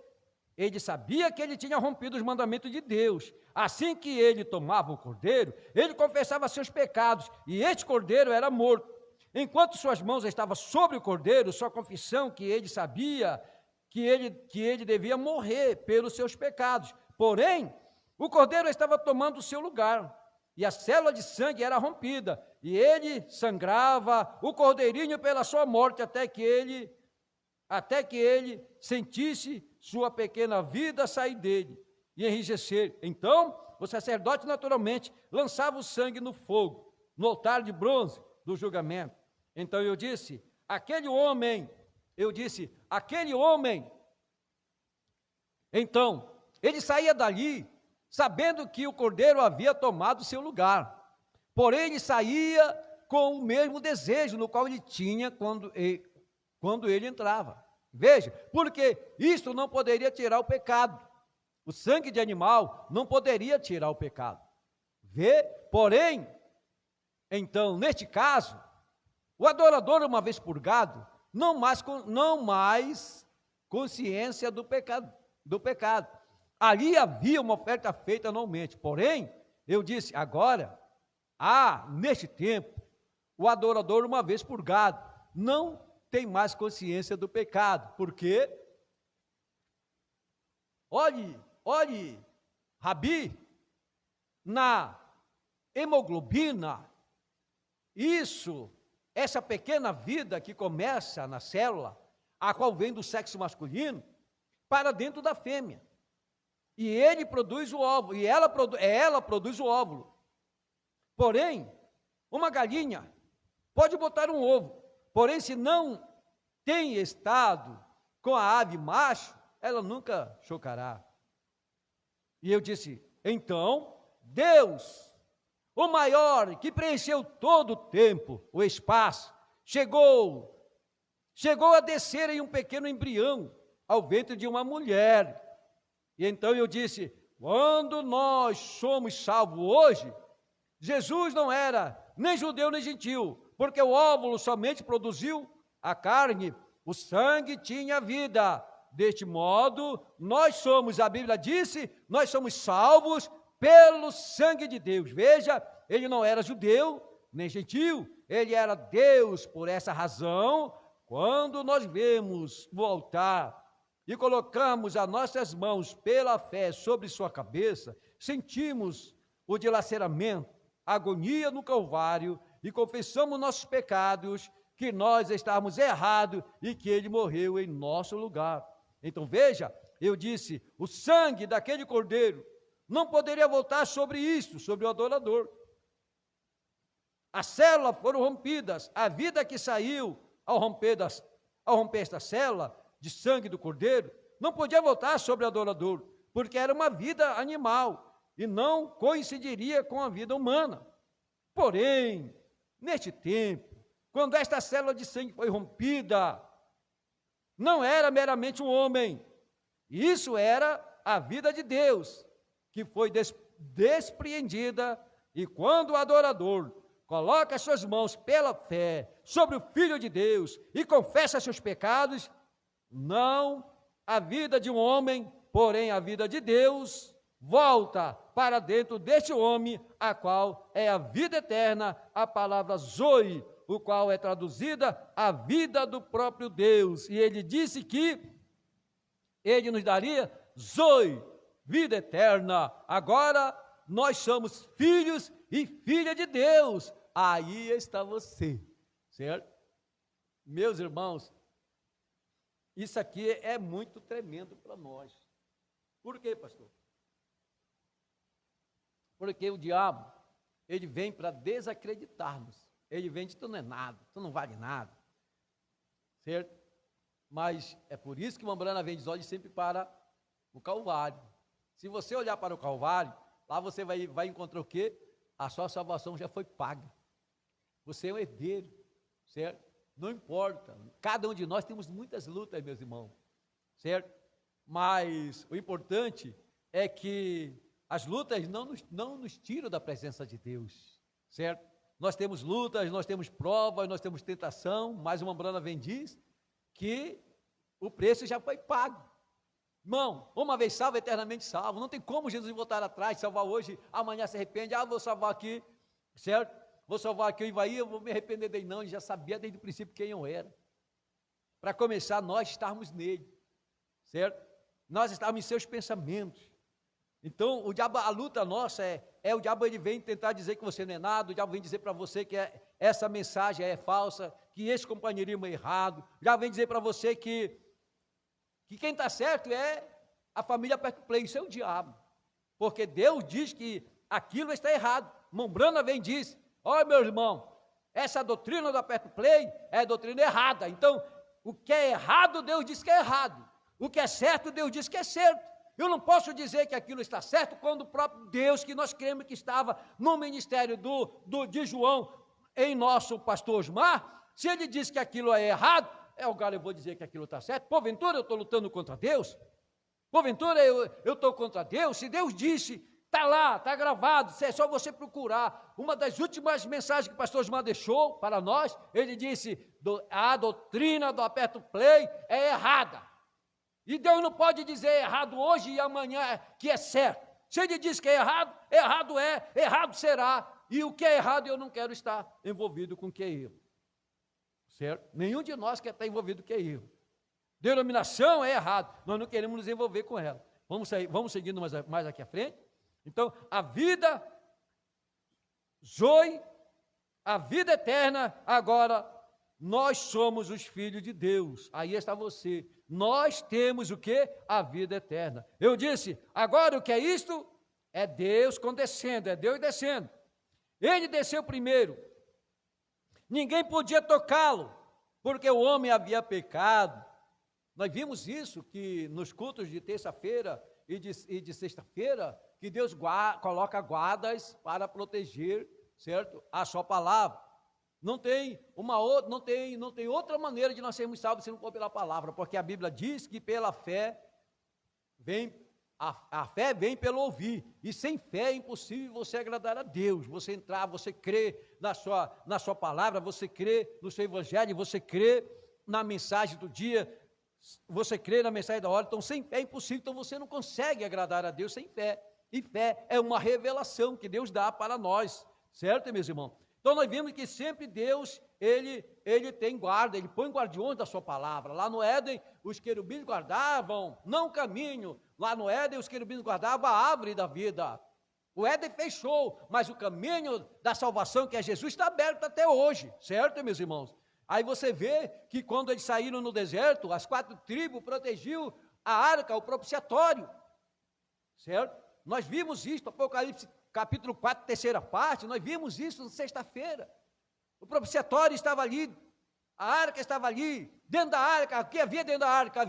Ele sabia que ele tinha rompido os mandamentos de Deus. Assim que ele tomava o cordeiro, ele confessava seus pecados, e este cordeiro era morto. Enquanto suas mãos estavam sobre o cordeiro, sua confissão que ele sabia que ele devia morrer pelos seus pecados. Porém, o cordeiro estava tomando o seu lugar, e a célula de sangue era rompida, e ele sangrava o cordeirinho pela sua morte, até que ele sentisse sua pequena vida sair dele e enrijecer. Então, o sacerdote naturalmente lançava o sangue no fogo, no altar de bronze do julgamento. Então eu disse, aquele homem, então, ele saía dali, sabendo que o cordeiro havia tomado seu lugar, porém ele saía com o mesmo desejo no qual ele tinha quando ele entrava. Veja, porque isso não poderia tirar o pecado, o sangue de animal não poderia tirar o pecado. Porém, então, neste caso, o adorador, uma vez purgado, não mais consciência do pecado. Ali havia uma oferta feita anualmente. Porém, eu disse, agora, neste tempo, o adorador, uma vez purgado, não tem mais consciência do pecado. Por quê? Olhe, Rabi, na hemoglobina, essa pequena vida que começa na célula, a qual vem do sexo masculino, para dentro da fêmea. E ele produz o óvulo, e ela produz o óvulo. Porém, uma galinha pode botar um ovo, porém, se não tem estado com a ave macho, ela nunca chocará. E eu disse, então, Deus, o maior, que preencheu todo o tempo, o espaço, chegou a descer em um pequeno embrião ao ventre de uma mulher. E então eu disse, quando nós somos salvos hoje, Jesus não era nem judeu nem gentil, porque o óvulo somente produziu a carne, o sangue tinha vida. Deste modo, a Bíblia disse, nós somos salvos pelo sangue de Deus. Veja, ele não era judeu nem gentil, ele era Deus. Por essa razão, quando nós vemos o altar e colocamos as nossas mãos pela fé sobre sua cabeça, sentimos o dilaceramento, a agonia no Calvário, e confessamos nossos pecados, que nós estávamos errados e que ele morreu em nosso lugar. Então veja, eu disse, o sangue daquele cordeiro não poderia voltar sobre isso, sobre o adorador. As células foram rompidas, a vida que saiu ao romper esta célula de sangue do cordeiro, não podia voltar sobre o adorador, porque era uma vida animal e não coincidiria com a vida humana. Porém, neste tempo, quando esta célula de sangue foi rompida, não era meramente um homem, isso era a vida de Deus, que foi despreendida, e quando o adorador coloca as suas mãos pela fé sobre o Filho de Deus e confessa seus pecados, não a vida de um homem, porém a vida de Deus, volta para dentro deste homem, a qual é a vida eterna, a palavra Zoe, o qual é traduzida a vida do próprio Deus. E ele disse que ele nos daria Zoe, vida eterna. Agora, nós somos filhos e filha de Deus. Aí está você, certo? Meus irmãos, isso aqui é muito tremendo para nós. Por quê, pastor? Porque o diabo, ele vem para desacreditar-nos. Ele vem de tu não é nada, tu não vale nada, certo? Mas é por isso que o Mambrana vem de olhos sempre para o Calvário. Se você olhar para o Calvário, lá você vai encontrar o quê? A sua salvação já foi paga. Você é um herdeiro, certo? Não importa, cada um de nós temos muitas lutas, meus irmãos, certo? Mas o importante é que as lutas não nos tiram da presença de Deus, certo? Nós temos lutas, nós temos provas, nós temos tentação, mas o Mambrana vem diz que o preço já foi pago. Irmão, uma vez salvo, eternamente salvo. Não tem como Jesus voltar atrás, salvar hoje, amanhã se arrepende. Vou salvar aqui, certo? Vou salvar aqui o Ivaí, eu vou me arrepender dele. Não, ele já sabia desde o princípio quem eu era. Para começar, nós estarmos nele, certo? Nós estávamos em seus pensamentos. Então, o diabo, a luta nossa o diabo, ele vem tentar dizer que você não é nada, o diabo vem dizer para você que essa mensagem é falsa, que esse companheirismo é errado, o diabo vem dizer para você que quem está certo é a família Perto Play, isso é o diabo, porque Deus diz que aquilo está errado. Mambrana vem e diz, olha meu irmão, essa doutrina da Perto Play é doutrina errada, então o que é errado, Deus diz que é errado, o que é certo, Deus diz que é certo. Eu não posso dizer que aquilo está certo quando o próprio Deus, que nós cremos que estava no ministério de João, em nosso pastor Osmar, se ele diz que aquilo é errado, agora eu vou dizer que aquilo está certo. Porventura eu estou lutando contra Deus? Porventura eu estou contra Deus? Se Deus disse, está lá, está gravado, é só você procurar. Uma das últimas mensagens que o pastor Osmar deixou para nós, ele disse, a doutrina do Aperto Play é errada. E Deus não pode dizer errado hoje e amanhã que é certo. Se ele diz que é, errado será. E o que é errado eu não quero estar envolvido com o que é erro. Certo? Nenhum de nós quer estar envolvido com o que é erro. Denominação é errado, nós não queremos nos envolver com ela. Vamos seguindo mais aqui à frente. Então, a vida, Zoe, a vida eterna, agora, nós somos os filhos de Deus. Aí está você. Nós temos o quê? A vida eterna. Eu disse, agora o que é isto? É Deus condescendo, é Deus descendo. Ele desceu primeiro. Ninguém podia tocá-lo, porque o homem havia pecado. Nós vimos isso, que nos cultos de terça-feira e de sexta-feira, que Deus coloca guardas para proteger, certo? A sua palavra. Não tem outra maneira de nós sermos salvos se não for pela palavra, porque a Bíblia diz que pela fé a fé vem pelo ouvir, e sem fé é impossível você agradar a Deus, você entrar, você crê na sua palavra, você crê no seu evangelho, você crê na mensagem do dia, você crê na mensagem da hora. Então sem fé é impossível, então você não consegue agradar a Deus sem fé, e fé é uma revelação que Deus dá para nós, certo, meus irmãos? Então nós vimos que sempre Deus, ele tem guarda, ele põe guardiões da sua palavra. Lá no Éden, os querubins guardavam, não o caminho. Lá no Éden, os querubins guardavam a árvore da vida. O Éden fechou, mas o caminho da salvação, que é Jesus, está aberto até hoje, certo, meus irmãos? Aí você vê que quando eles saíram no deserto, as 4 tribos protegiam a arca, o propiciatório, certo? Nós vimos isso, Apocalipse capítulo 4, terceira parte, nós vimos isso na sexta-feira. O propiciatório estava ali, a arca estava ali, dentro da arca. O que havia dentro da arca?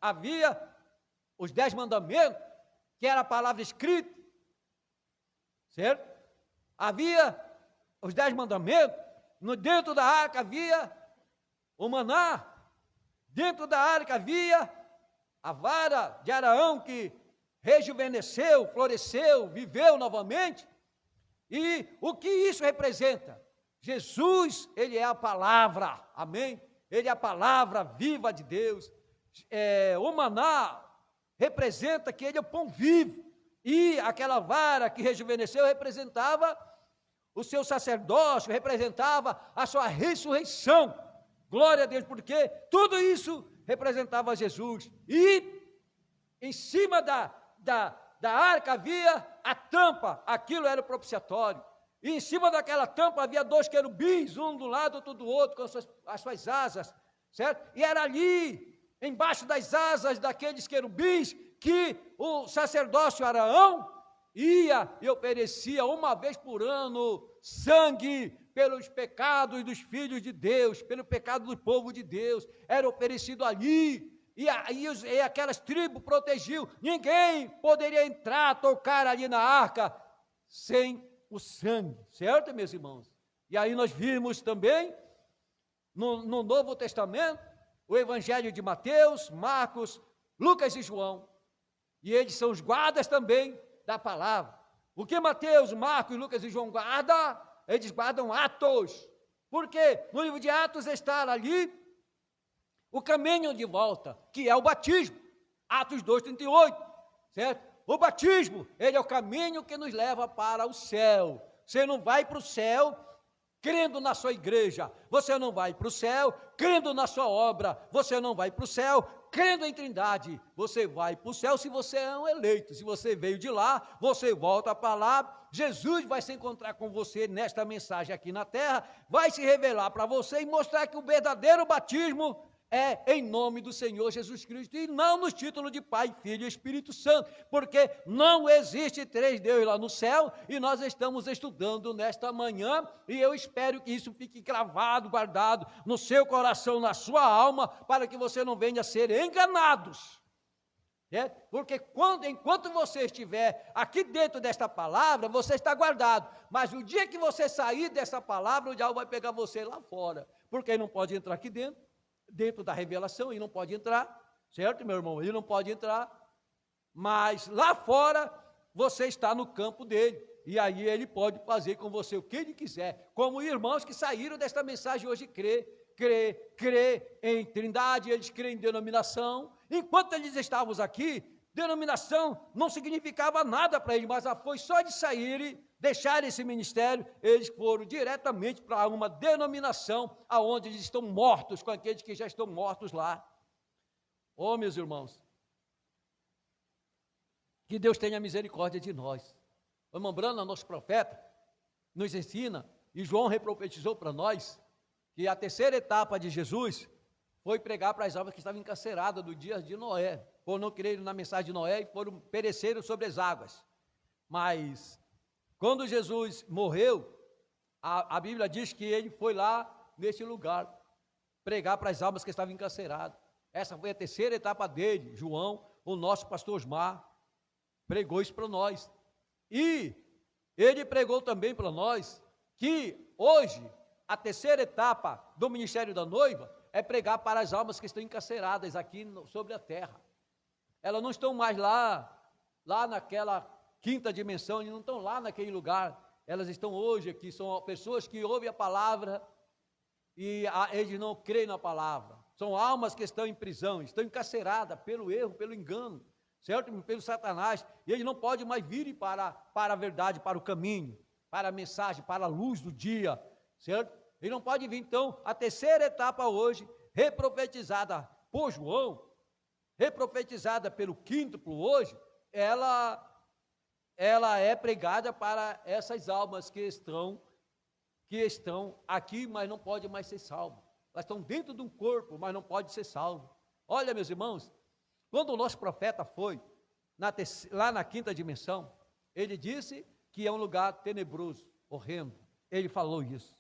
Havia os 10 mandamentos, que era a palavra escrita, certo? Havia os 10 mandamentos, dentro da arca havia o maná, dentro da arca havia a vara de Araão que rejuvenesceu, floresceu, viveu novamente. E o que isso representa? Jesus, ele é a palavra, amém? Ele é a palavra viva de Deus. O maná representa que ele é o pão vivo, e aquela vara que rejuvenesceu representava o seu sacerdócio, representava a sua ressurreição. Glória a Deus, porque tudo isso representava Jesus. E em cima da da arca havia a tampa, aquilo era o propiciatório. E em cima daquela tampa havia 2 querubins, um do lado, outro do outro, com as suas asas, certo? E era ali, embaixo das asas daqueles querubins, que o sacerdócio Arão ia e oferecia uma vez por ano sangue pelos pecados dos filhos de Deus, pelo pecado do povo de Deus, era oferecido ali. E aquelas tribos protegiam, ninguém poderia entrar, tocar ali na arca, sem o sangue, certo, meus irmãos? E aí nós vimos também, no Novo Testamento, o Evangelho de Mateus, Marcos, Lucas e João, e eles são os guardas também da palavra. O que Mateus, Marcos, Lucas e João guardam? Eles guardam Atos, porque no livro de Atos está ali o caminho de volta, que é o batismo, Atos 2:38, certo? O batismo, ele é o caminho que nos leva para o céu. Você não vai para o céu crendo na sua igreja, você não vai para o céu crendo na sua obra, você não vai para o céu crendo em Trindade, você vai para o céu se você é um eleito, se você veio de lá, você volta para lá, Jesus vai se encontrar com você nesta mensagem aqui na terra, vai se revelar para você e mostrar que o verdadeiro batismo é em nome do Senhor Jesus Cristo, e não nos títulos de Pai, Filho e Espírito Santo, porque não existe 3 deuses lá no céu, e nós estamos estudando nesta manhã, e eu espero que isso fique gravado, guardado no seu coração, na sua alma, para que você não venha a ser enganados, porque enquanto você estiver aqui dentro desta palavra, você está guardado, mas o dia que você sair dessa palavra, o diabo vai pegar você lá fora, porque ele não pode entrar aqui dentro da revelação, ele não pode entrar, certo, meu irmão? Ele não pode entrar, mas lá fora, você está no campo dele, e aí ele pode fazer com você o que ele quiser, como irmãos que saíram desta mensagem hoje, crê em Trindade, eles creem em denominação. Enquanto eles estavam aqui, denominação não significava nada para eles, mas foi só de saírem, deixar esse ministério, eles foram diretamente para uma denominação, aonde eles estão mortos, com aqueles que já estão mortos lá. Oh, meus irmãos, que Deus tenha misericórdia de nós. O irmão Brana, nosso profeta, nos ensina, e João reprofetizou para nós, que a terceira etapa de Jesus foi pregar para as almas que estavam encarceradas do dia de Noé, por não crerem na mensagem de Noé e pereceram sobre as águas. Mas quando Jesus morreu, a Bíblia diz que ele foi lá neste lugar pregar para as almas que estavam encarceradas. Essa foi a terceira etapa dele. João, o nosso pastor Osmar, pregou isso para nós. E ele pregou também para nós que hoje a terceira etapa do ministério da noiva é pregar para as almas que estão encarceradas aqui sobre a terra. Elas não estão mais lá naquela quinta dimensão, eles não estão lá naquele lugar, elas estão hoje aqui, são pessoas que ouvem a palavra e eles não creem na palavra, são almas que estão em prisão, estão encarceradas pelo erro, pelo engano, certo? Pelo Satanás, e eles não podem mais vir para a verdade, para o caminho, para a mensagem, para a luz do dia, certo? Eles não podem vir, então, a terceira etapa hoje, reprofetizada por João, reprofetizada pelo quíntuplo hoje, ela é pregada para essas almas que estão aqui, mas não podem mais ser salvas. Elas estão dentro de um corpo, mas não podem ser salvas. Olha, meus irmãos, quando o nosso profeta foi lá na quinta dimensão, ele disse que é um lugar tenebroso, horrendo. Ele falou isso.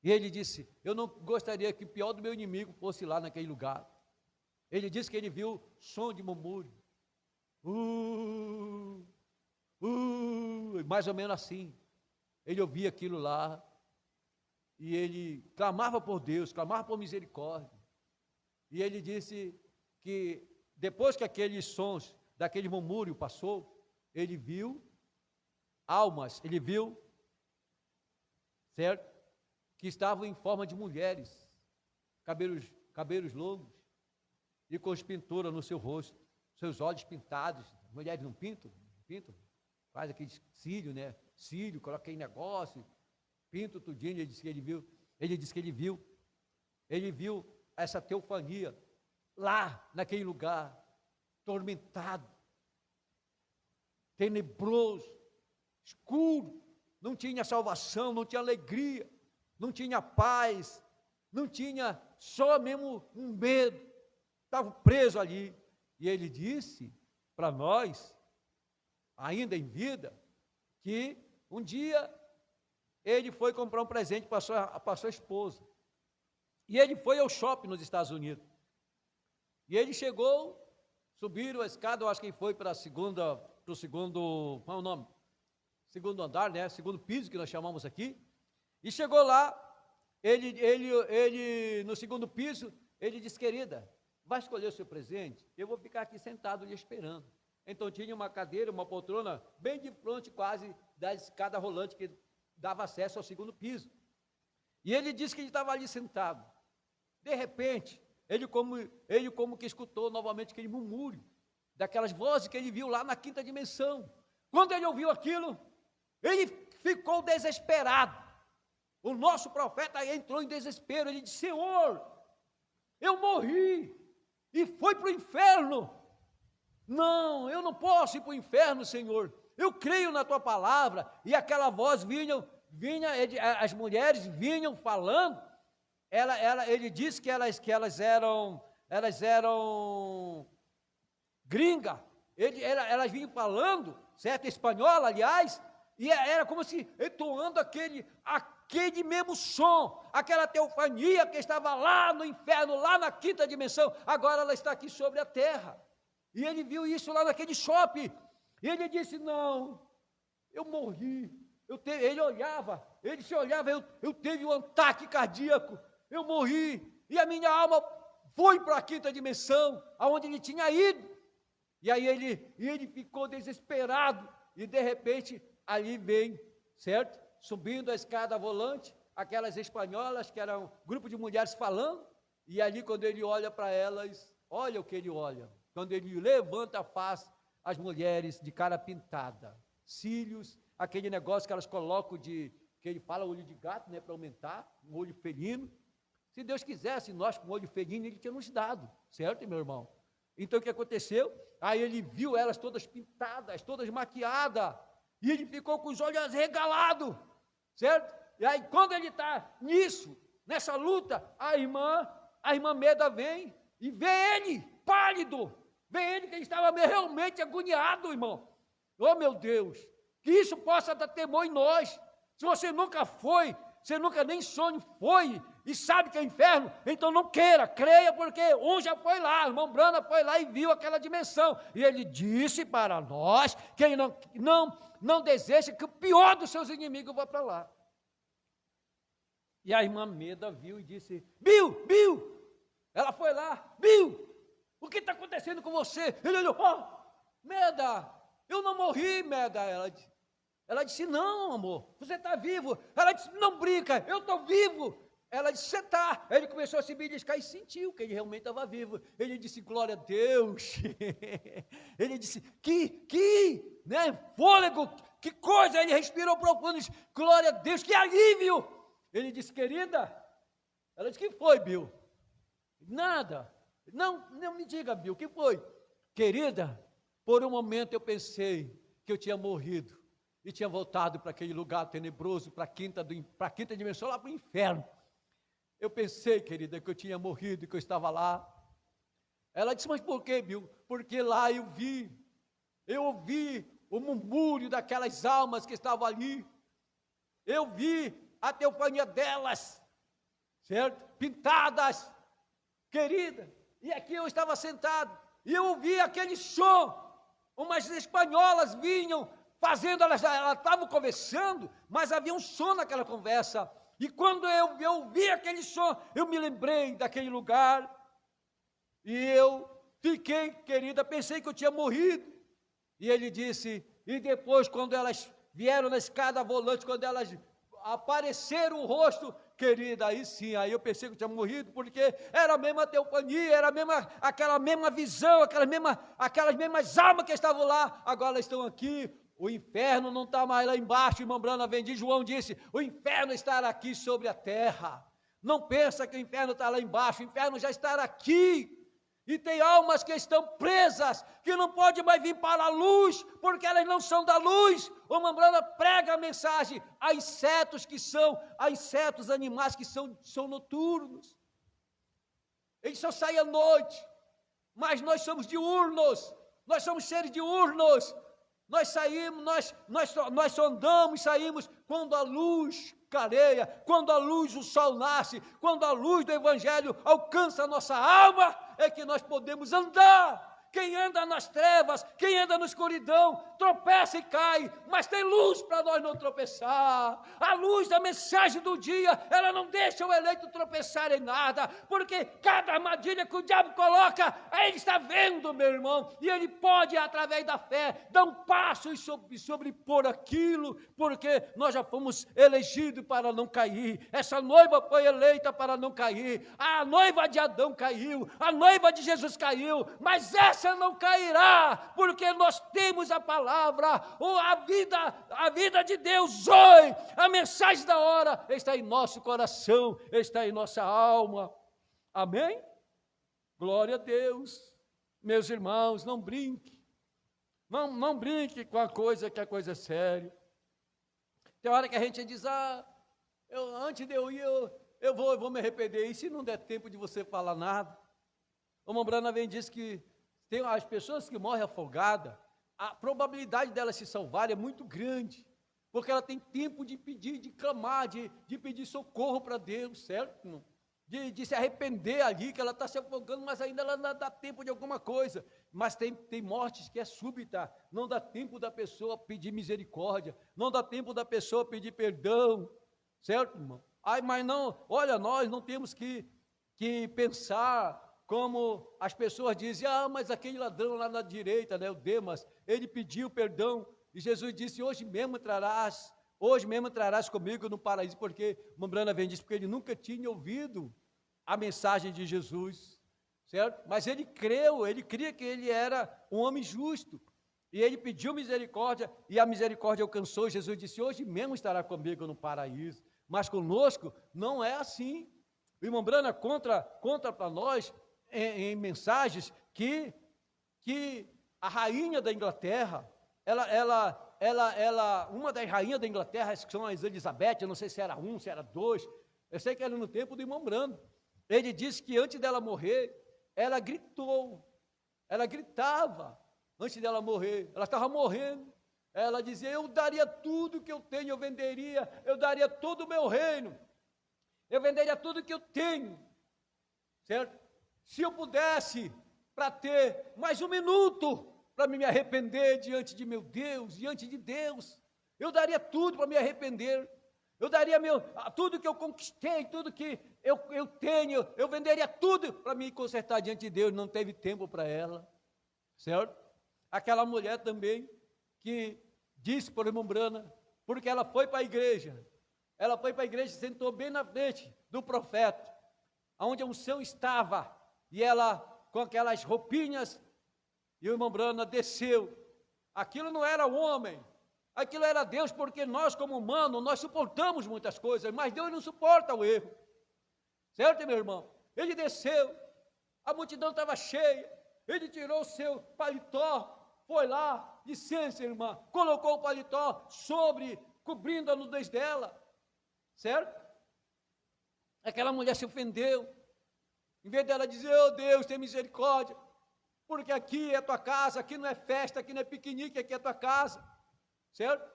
E ele disse, eu não gostaria que o pior do meu inimigo fosse lá naquele lugar. Ele disse que ele viu som de murmúrio. Mais ou menos assim. Ele ouvia aquilo lá, e ele clamava por Deus, clamava por misericórdia. E ele disse que depois que aqueles sons, daquele murmúrio passou, ele viu almas, ele viu, certo? Que estavam em forma de mulheres, cabelos longos, e com pintura no seu rosto, seus olhos pintados. Mulheres não pintam? Faz aquele cílio, né? Cílio, coloca aquele negócio, pinta tudinho. Ele disse que ele viu essa teofania lá naquele lugar, tormentado. tenebroso, escuro, não tinha salvação, não tinha alegria, não tinha paz, não tinha só mesmo um medo, estava preso ali. E ele disse para nós, ainda em vida, que um dia ele foi comprar um presente para a sua esposa. E ele foi ao shopping nos Estados Unidos. E ele chegou, subiram a escada, eu acho que foi para o segundo, qual é o nome? Segundo andar, né? Segundo piso, que nós chamamos aqui. E chegou lá, ele no segundo piso, ele disse: querida, vai escolher o seu presente, eu vou ficar aqui sentado lhe esperando. Então tinha uma cadeira, uma poltrona, bem de frente quase da escada rolante que dava acesso ao segundo piso. E ele disse que ele estava ali sentado. De repente, ele como que escutou novamente aquele murmúrio, daquelas vozes que ele viu lá na quinta dimensão. Quando ele ouviu aquilo, ele ficou desesperado. O nosso profeta entrou em desespero. Ele disse: Senhor, eu morri e fui para o inferno. Não, eu não posso ir para o inferno, Senhor. Eu creio na tua palavra. E aquela voz as mulheres vinham falando. Ele disse que elas eram gringa. Elas vinham falando, certo? Espanhola, aliás. E era como se entoando aquele mesmo som, aquela teofania que estava lá no inferno, lá na quinta dimensão, agora ela está aqui sobre a terra. E ele viu isso lá naquele shopping, e ele disse: não, eu morri. Ele se olhava, eu tive um ataque cardíaco, eu morri, e a minha alma foi para a quinta dimensão, aonde ele tinha ido. E aí ele ficou desesperado, e de repente, ali vem, certo? Subindo a escada volante, aquelas espanholas, que eram um grupo de mulheres falando, e ali quando ele olha para elas, olha o que ele olha, quando ele levanta a face, as mulheres de cara pintada, cílios, aquele negócio que elas colocam que ele fala olho de gato, né, para aumentar, um olho felino. Se Deus quisesse, nós com olho felino, ele tinha nos dado, certo, meu irmão? Então o que aconteceu? Aí ele viu elas todas pintadas, todas maquiadas, e ele ficou com os olhos regalados, certo? E aí quando ele está nisso, nessa luta, a irmã Meda vem e vê ele pálido, vê ele que ele estava realmente agoniado, irmão. Oh, meu Deus, que isso possa dar temor em nós. Se você nunca foi, você nunca nem sonho foi, e sabe que é inferno, então não queira, creia, porque um já foi lá, o irmão Brana foi lá e viu aquela dimensão, e ele disse para nós que ele não deseja que o pior dos seus inimigos vá para lá. E a irmã Meda viu e disse: Bill, ela foi lá, Bill, o que está acontecendo com você? Ele olhou: Meda, eu não morri, Meda. Ela disse: não, amor, você está vivo. Ela disse: não brinca, eu estou vivo. Ela disse: você está. Ele começou a se beliscar e sentiu que ele realmente estava vivo. Ele disse: glória a Deus. Ele disse: que fôlego, que coisa. Ele respirou profundo e disse: glória a Deus, que alívio. Ele disse: querida. Ela disse: que foi, Bill? Nada. Não me diga, Bill, o que foi? Querida, por um momento eu pensei que eu tinha morrido e tinha voltado para aquele lugar tenebroso, para a quinta dimensão, lá para o inferno. Eu pensei, querida, que eu tinha morrido e que eu estava lá. Ela disse: mas por quê, Bill? Porque lá eu ouvi o murmúrio daquelas almas que estavam ali. Eu vi a teofania delas, certo? Pintadas, querida. E aqui eu estava sentado, e eu ouvi aquele som, umas espanholas vinham fazendo, elas estavam conversando, mas havia um som naquela conversa, e quando eu ouvi aquele som, eu me lembrei daquele lugar, e eu fiquei, querida, pensei que eu tinha morrido. E ele disse, e depois quando elas vieram na escada volante, quando elas apareceram o rosto, querida, aí sim, aí eu pensei que eu tinha morrido, porque era a mesma teofania, era aquela mesma visão, aquelas mesmas almas que estavam lá, agora elas estão aqui. O inferno não está mais lá embaixo, irmã Brana vem de João disse, o inferno está aqui sobre a terra. Não pensa que o inferno está lá embaixo, o inferno já está aqui. E tem almas que estão presas, que não podem mais vir para a luz, porque elas não são da luz. O irmão Branham prega a mensagem a insetos animais que são noturnos. Eles só saem à noite, mas nós somos diurnos, nós somos seres diurnos. Nós saímos, nós só andamos, saímos quando a luz clareia, quando a luz do sol nasce, quando a luz do Evangelho alcança a nossa alma, é que nós podemos andar. Quem anda nas trevas, quem anda na escuridão, tropeça e cai, mas tem luz para nós não tropeçar. A luz da mensagem do dia, ela não deixa o eleito tropeçar em nada, porque cada armadilha que o diabo coloca, ele está vendo, meu irmão, e ele pode, através da fé, dar um passo e sobrepor aquilo, porque nós já fomos elegidos para não cair. Essa noiva foi eleita para não cair. A noiva de Adão caiu, a noiva de Jesus caiu, mas essa não cairá, porque nós temos a palavra, a vida de Deus hoje, a mensagem da hora está em nosso coração, está em nossa alma. Amém? Glória a Deus. Meus irmãos, não brinque, não brinque com a coisa que a coisa é séria. Tem hora que a gente diz, antes de eu ir, eu vou me arrepender, e se não der tempo de você falar nada? O irmão Branham vem e diz que tem as pessoas que morrem afogadas, a probabilidade delas se salvarem é muito grande, porque ela tem tempo de pedir, de clamar, de pedir socorro para Deus, certo? De se arrepender ali, que ela está se afogando, mas ainda ela não dá tempo de alguma coisa. Mas tem mortes que é súbita, não dá tempo da pessoa pedir misericórdia, não dá tempo da pessoa pedir perdão, certo, irmão? Mas não, olha, nós não temos que pensar como as pessoas dizem, mas aquele ladrão lá na direita, o Demas, ele pediu perdão, e Jesus disse, hoje mesmo entrarás comigo no paraíso, porque o irmão Branham vem disso, porque ele nunca tinha ouvido a mensagem de Jesus, certo? Mas ele cria que ele era um homem justo, e ele pediu misericórdia, e a misericórdia alcançou. Jesus disse, hoje mesmo estará comigo no paraíso, mas conosco não é assim. O irmão Branham conta para nós, em mensagens, que a rainha da Inglaterra, uma das rainhas da Inglaterra, que são as Elizabeth, eu não sei se era um, se era dois, eu sei que era no tempo do irmão Branham. Ele disse que antes dela morrer, ela gritava, antes dela morrer, ela estava morrendo, ela dizia, eu daria tudo que eu tenho, eu daria todo o meu reino, eu venderia tudo que eu tenho, certo? Se eu pudesse, para ter mais um minuto, para me arrepender diante de meu Deus, diante de Deus, eu daria tudo para me arrepender, eu daria tudo que eu conquistei, tudo que eu tenho, eu venderia tudo para me consertar diante de Deus. Não teve tempo para ela, certo? Aquela mulher também, que disse para o irmão Branham, porque ela foi para a igreja, e sentou bem na frente do profeta, onde a unção estava, e ela, com aquelas roupinhas, e o irmão Branham desceu. Aquilo não era homem, aquilo era Deus, porque nós, como humanos, nós suportamos muitas coisas, mas Deus não suporta o erro, certo, meu irmão? Ele desceu, a multidão estava cheia, ele tirou o seu paletó, foi lá, licença, irmã, colocou o paletó cobrindo a nudez dela, certo? Aquela mulher se ofendeu, em vez dela dizer, oh Deus, tem misericórdia, porque aqui é a tua casa, aqui não é festa, aqui não é piquenique, aqui é a tua casa, certo?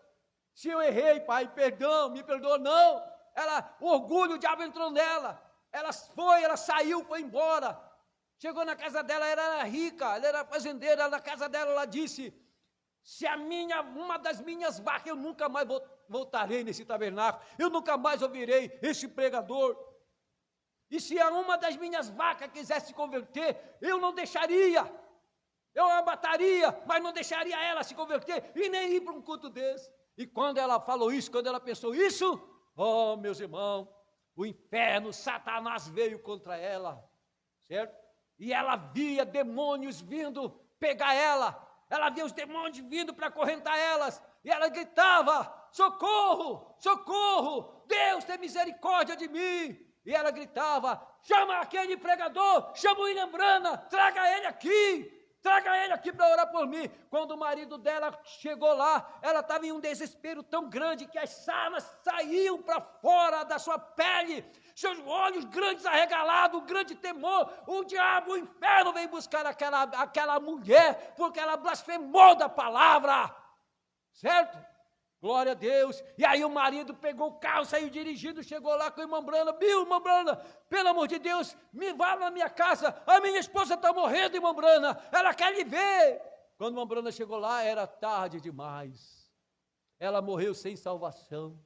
Se eu errei, pai, me perdoa, não. O orgulho, o diabo entrou nela, ela saiu, foi embora, chegou na casa dela, ela era rica, ela era fazendeira, na casa dela ela disse, se uma das minhas vacas, eu nunca mais voltarei nesse tabernáculo, eu nunca mais ouvirei esse pregador, e se uma das minhas vacas quisesse se converter, eu não deixaria, eu a mataria, mas não deixaria ela se converter, e nem ir para um culto desse. E quando ela falou isso, quando ela pensou isso, oh meus irmãos, o inferno, Satanás veio contra ela, certo? E ela via demônios vindo pegar ela via os demônios vindo para acorrentar elas, e ela gritava, socorro, socorro, Deus tem misericórdia de mim. e ela gritava: chama aquele pregador, chama o William Brana, traga ele aqui para orar por mim. Quando o marido dela chegou lá, ela estava em um desespero tão grande que as sarnas saíam para fora da sua pele, seus olhos grandes arregalados, um grande temor. O diabo, o inferno veio buscar aquela mulher, porque ela blasfemou da palavra, certo? Glória a Deus. E aí o marido pegou o carro, saiu dirigindo, chegou lá com a irmã Brana: irmã Brana, pelo amor de Deus, me vá na minha casa, a minha esposa está morrendo, irmã Brana, ela quer lhe ver. Quando a irmã Brana chegou lá, era tarde demais. Ela morreu sem salvação,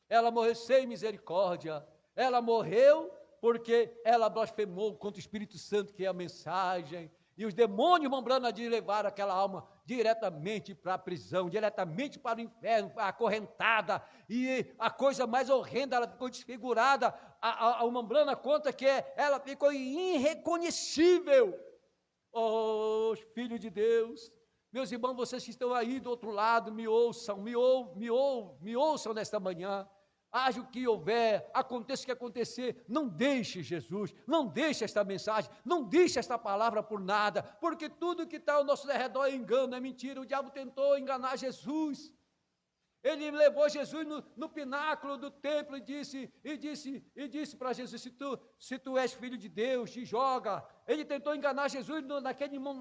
ela morreu sem misericórdia, ela morreu porque ela blasfemou contra o Espírito Santo, que é a mensagem. E os demônios, irmã Brana, de levar aquela alma diretamente para a prisão, diretamente para o inferno, acorrentada. E a coisa mais horrenda, ela ficou desfigurada. A irmã Brana conta que ela ficou irreconhecível. Oh, filhos de Deus, meus irmãos, vocês que estão aí do outro lado, me ouçam nesta manhã. Haja o que houver, aconteça o que acontecer, não deixe Jesus, não deixe esta mensagem, não deixe esta palavra por nada, porque tudo que está ao nosso redor é engano, é mentira. O diabo tentou enganar Jesus. Ele levou Jesus no pináculo do templo e disse para Jesus: se tu és filho de Deus, te joga. Ele tentou enganar Jesus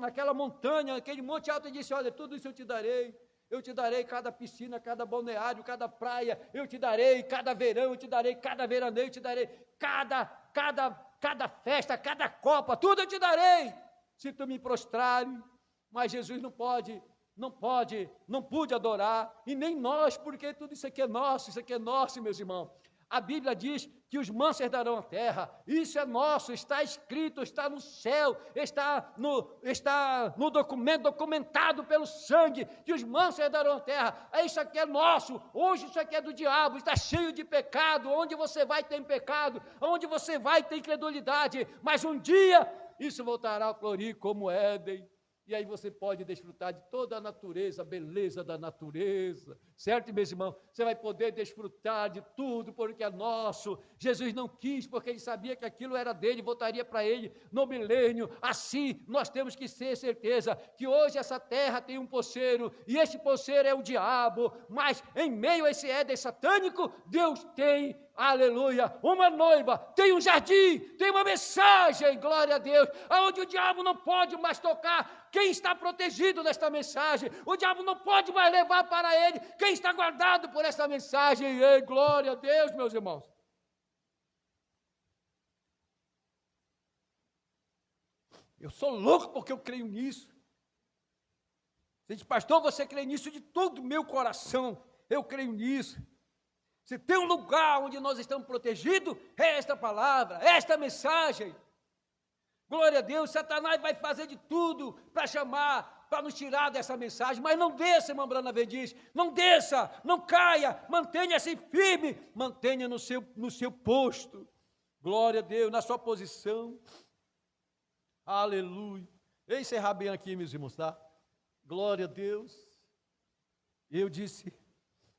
naquela montanha, naquele monte alto, e disse: olha, tudo isso eu te darei. Eu te darei cada piscina, cada balneário, cada praia, eu te darei cada verão, eu te darei cada veraneio, eu te darei cada festa, cada copa, tudo eu te darei, se tu me prostrares. Mas Jesus não pôde adorar, e nem nós, porque tudo isso aqui é nosso, meus irmãos. A Bíblia diz que os mansos herdarão a terra, isso é nosso, está escrito, está no céu, está no documento, documentado pelo sangue, que os mansos herdarão a terra. Isso aqui é nosso. Hoje isso aqui é do diabo, está cheio de pecado. Onde você vai tem pecado, onde você vai tem incredulidade, mas um dia isso voltará a florir como Éden. E aí você pode desfrutar de toda a natureza, a beleza da natureza, certo, meus irmãos? Você vai poder desfrutar de tudo, porque é nosso. Jesus não quis, porque ele sabia que aquilo era dele, voltaria para ele no milênio. Assim, nós temos que ter certeza que hoje essa terra tem um poceiro, e esse poceiro é o diabo, mas em meio a esse Éden satânico, Deus tem, aleluia, uma noiva, tem um jardim, tem uma mensagem, glória a Deus, aonde o diabo não pode mais tocar quem está protegido nesta mensagem. O diabo não pode mais levar para ele quem está guardado por esta mensagem. Ei, glória a Deus, meus irmãos. Eu sou louco porque eu creio nisso. Você diz: pastor, você crê nisso? De todo o meu coração, eu creio nisso. Se tem um lugar onde nós estamos protegidos, é esta palavra, esta mensagem. Glória a Deus. Satanás vai fazer de tudo para chamar, para nos tirar dessa mensagem, mas não desça, irmã Brana diz, não desça, não caia, mantenha-se firme, mantenha no seu posto. Glória a Deus, na sua posição. Aleluia. Eu encerrar bem aqui, meus irmãos, tá? Glória a Deus. Eu disse,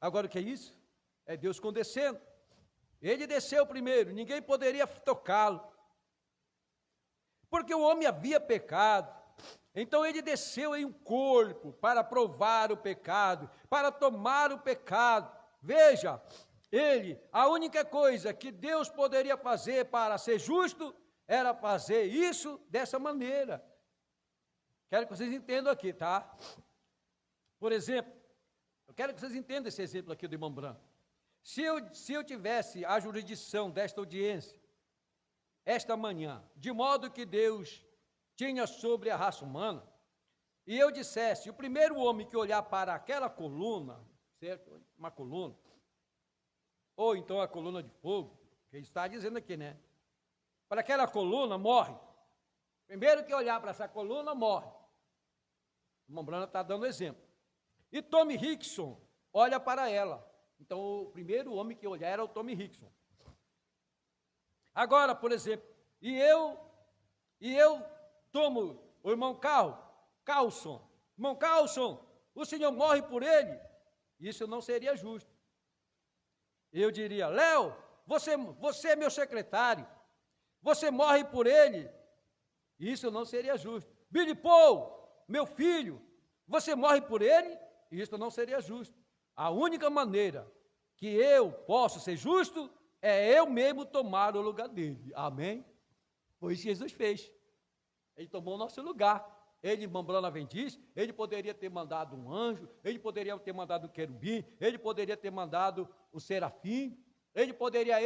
agora o que é isso? É Deus condescendo. Ele desceu primeiro, ninguém poderia tocá-lo, porque o homem havia pecado. Então ele desceu em um corpo para provar o pecado, para tomar o pecado. Veja, a única coisa que Deus poderia fazer para ser justo era fazer isso dessa maneira. Quero que vocês entendam aqui, tá? Por exemplo, eu quero que vocês entendam esse exemplo aqui do irmão Branco. Se eu tivesse a jurisdição desta audiência, esta manhã, de modo que Deus tinha sobre a raça humana, e eu dissesse, o primeiro homem que olhar para aquela coluna, certo? Uma coluna, ou então a coluna de fogo, que ele está dizendo aqui, né? Para aquela coluna, morre. Primeiro que olhar para essa coluna, morre. O irmão Brana está dando exemplo. E Tommy Hickson olha para ela. Então, o primeiro homem que olhar era o Tommy Hickson. Agora, por exemplo, e eu tomo o irmão Carlson. Irmão Carlson, o senhor morre por ele? Isso não seria justo. Eu diria, Léo, você é meu secretário, você morre por ele, isso não seria justo. Billy Paul, meu filho, você morre por ele, isso não seria justo. A única maneira que eu posso ser justo é eu mesmo tomar o lugar dele. Amém? Foi isso que Jesus fez. Ele tomou o nosso lugar. Ele, Mambrana Vendiz, ele poderia ter mandado um anjo, ele poderia ter mandado um querubim, ele poderia ter mandado o serafim, ele poderia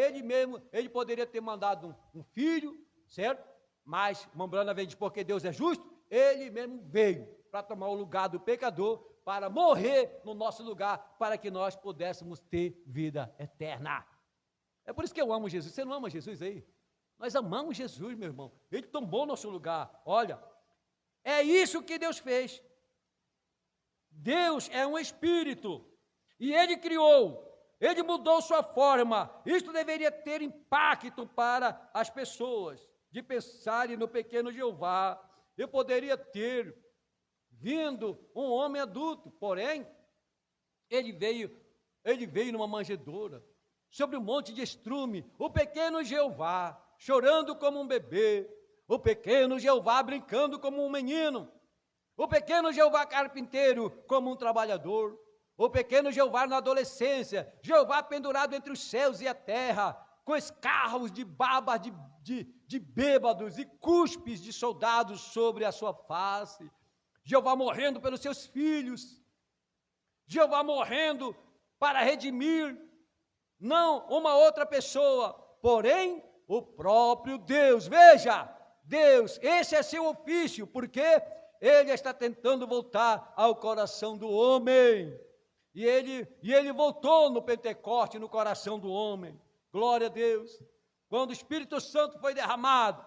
ter mandado um filho, certo? Mas Mambrana Vendiz, porque Deus é justo, ele mesmo veio para tomar o lugar do pecador, para morrer no nosso lugar, para que nós pudéssemos ter vida eterna. É por isso que eu amo Jesus. Você não ama Jesus aí? Nós amamos Jesus, meu irmão. Ele tomou nosso lugar. Olha, é isso que Deus fez. Deus é um espírito e ele criou, ele mudou sua forma. Isso deveria ter impacto para as pessoas, de pensarem no pequeno Jeová. Eu poderia ter vindo um homem adulto, porém, ele veio numa manjedoura, sobre um monte de estrume, o pequeno Jeová, chorando como um bebê, o pequeno Jeová brincando como um menino, o pequeno Jeová carpinteiro como um trabalhador, o pequeno Jeová na adolescência, Jeová pendurado entre os céus e a terra, com escarros de babas de bêbados e cuspes de soldados sobre a sua face, Jeová morrendo pelos seus filhos, Jeová morrendo para redimir, não uma outra pessoa, porém o próprio Deus. Veja, Deus, esse é seu ofício, porque ele está tentando voltar ao coração do homem, e ele voltou no Pentecoste, no coração do homem. Glória a Deus. Quando o Espírito Santo foi derramado,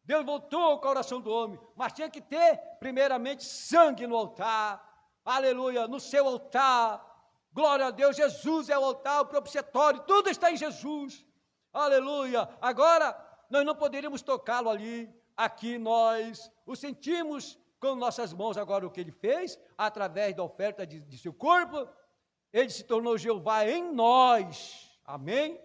Deus voltou ao coração do homem, mas tinha que ter, primeiramente, sangue no altar, aleluia, no seu altar. Glória a Deus, Jesus é o altar, o propiciatório, tudo está em Jesus, aleluia. Agora, nós não poderíamos tocá-lo ali, aqui nós o sentimos com nossas mãos. Agora, o que ele fez, através da oferta de seu corpo, ele se tornou Jeová em nós, amém?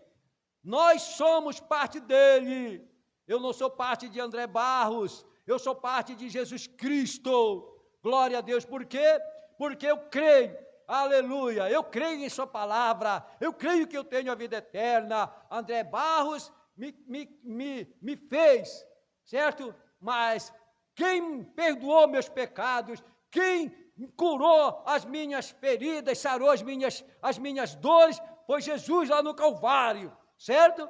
Nós somos parte dele. Eu não sou parte de André Barros, eu sou parte de Jesus Cristo. Glória a Deus. Por quê? Porque eu creio, aleluia, eu creio em sua palavra, eu creio que eu tenho a vida eterna. André Barros me fez, certo? Mas quem perdoou meus pecados, quem curou as minhas feridas, sarou as minhas dores, foi Jesus lá no Calvário, certo?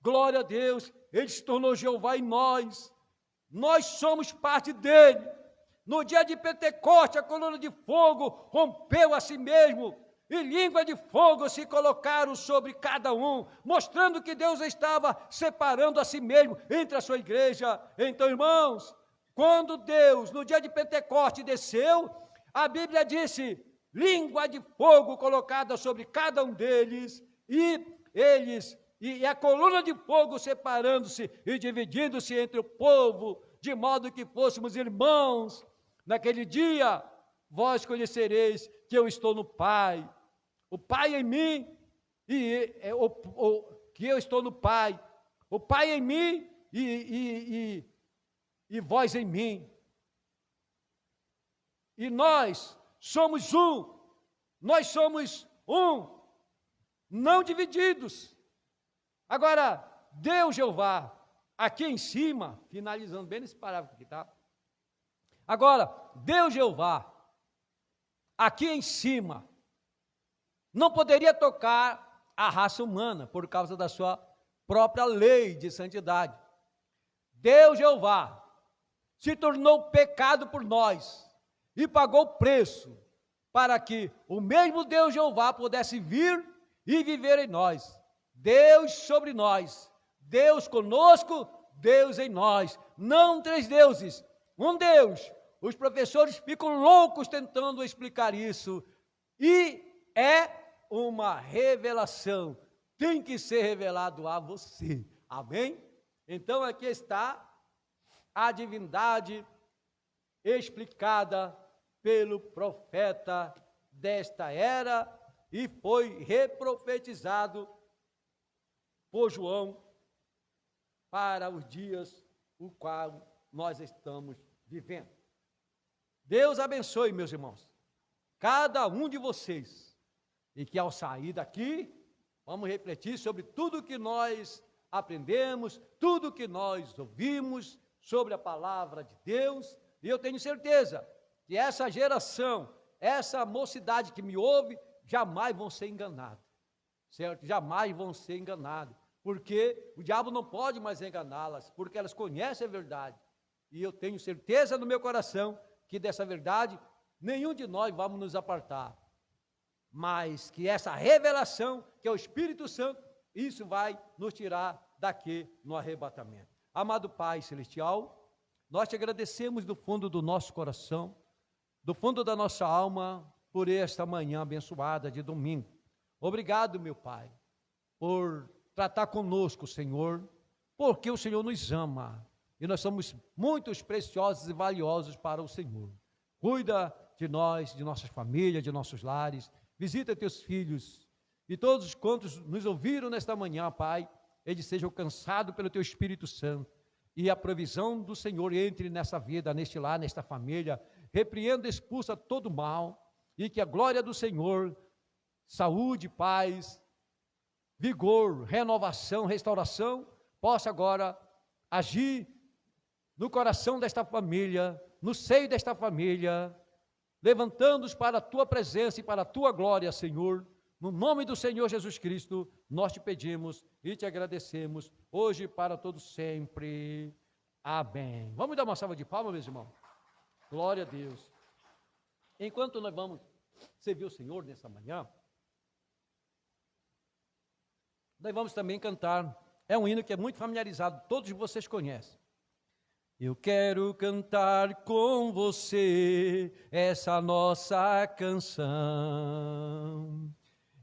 Glória a Deus, ele se tornou Jeová em nós somos parte dele. No dia de Pentecostes, a coluna de fogo rompeu a si mesmo, e língua de fogo se colocaram sobre cada um, mostrando que Deus estava separando a si mesmo entre a sua igreja. Então, irmãos, quando Deus, no dia de Pentecostes, desceu, a Bíblia disse, língua de fogo colocada sobre cada um deles, e a coluna de fogo separando-se e dividindo-se entre o povo, de modo que fôssemos irmãos. Naquele dia, vós conhecereis que eu estou no Pai, o Pai em mim, que eu estou no Pai, o Pai em mim e vós em mim. E nós somos um, não divididos. Agora, Deus Jeová, aqui em cima, finalizando bem nesse parágrafo aqui, tá? Agora, Deus Jeová, aqui em cima, não poderia tocar a raça humana, por causa da sua própria lei de santidade. Deus Jeová se tornou pecado por nós, e pagou o preço, para que o mesmo Deus Jeová pudesse vir e viver em nós. Deus sobre nós, Deus conosco, Deus em nós, não três deuses, um Deus. Os professores ficam loucos tentando explicar isso, e é uma revelação, tem que ser revelado a você, amém? Então aqui está a divindade explicada pelo profeta desta era, e foi reprofetizado por João para os dias o qual nós estamos vivendo. Deus abençoe, meus irmãos, cada um de vocês, e que ao sair daqui, vamos refletir sobre tudo que nós aprendemos, tudo que nós ouvimos sobre a palavra de Deus, e eu tenho certeza que essa geração, essa mocidade que me ouve, jamais vão ser enganados, certo? Jamais vão ser enganados, porque o diabo não pode mais enganá-las, porque elas conhecem a verdade, e eu tenho certeza no meu coração que dessa verdade nenhum de nós vamos nos apartar, mas que essa revelação, que é o Espírito Santo, isso vai nos tirar daqui no arrebatamento. Amado Pai Celestial, nós te agradecemos do fundo do nosso coração, do fundo da nossa alma, por esta manhã abençoada de domingo. Obrigado, meu Pai, por tratar conosco, Senhor, porque o Senhor nos ama, e nós somos muito preciosos e valiosos para o Senhor. Cuida de nós, de nossas famílias, de nossos lares, visita teus filhos, e todos quantos nos ouviram nesta manhã, Pai, eles sejam alcançados pelo teu Espírito Santo, e a provisão do Senhor entre nessa vida, neste lar, nesta família, repreenda e expulsa todo mal, e que a glória do Senhor, saúde, paz, vigor, renovação, restauração, possa agora agir no coração desta família, no seio desta família, levantando-os para a tua presença e para a tua glória, Senhor. No nome do Senhor Jesus Cristo, nós te pedimos e te agradecemos, hoje e para todos sempre. Amém. Vamos dar uma salva de palmas, meus irmãos? Glória a Deus. Enquanto nós vamos servir o Senhor nessa manhã, nós vamos também cantar, é um hino que é muito familiarizado, todos vocês conhecem. Eu quero cantar com você essa nossa canção.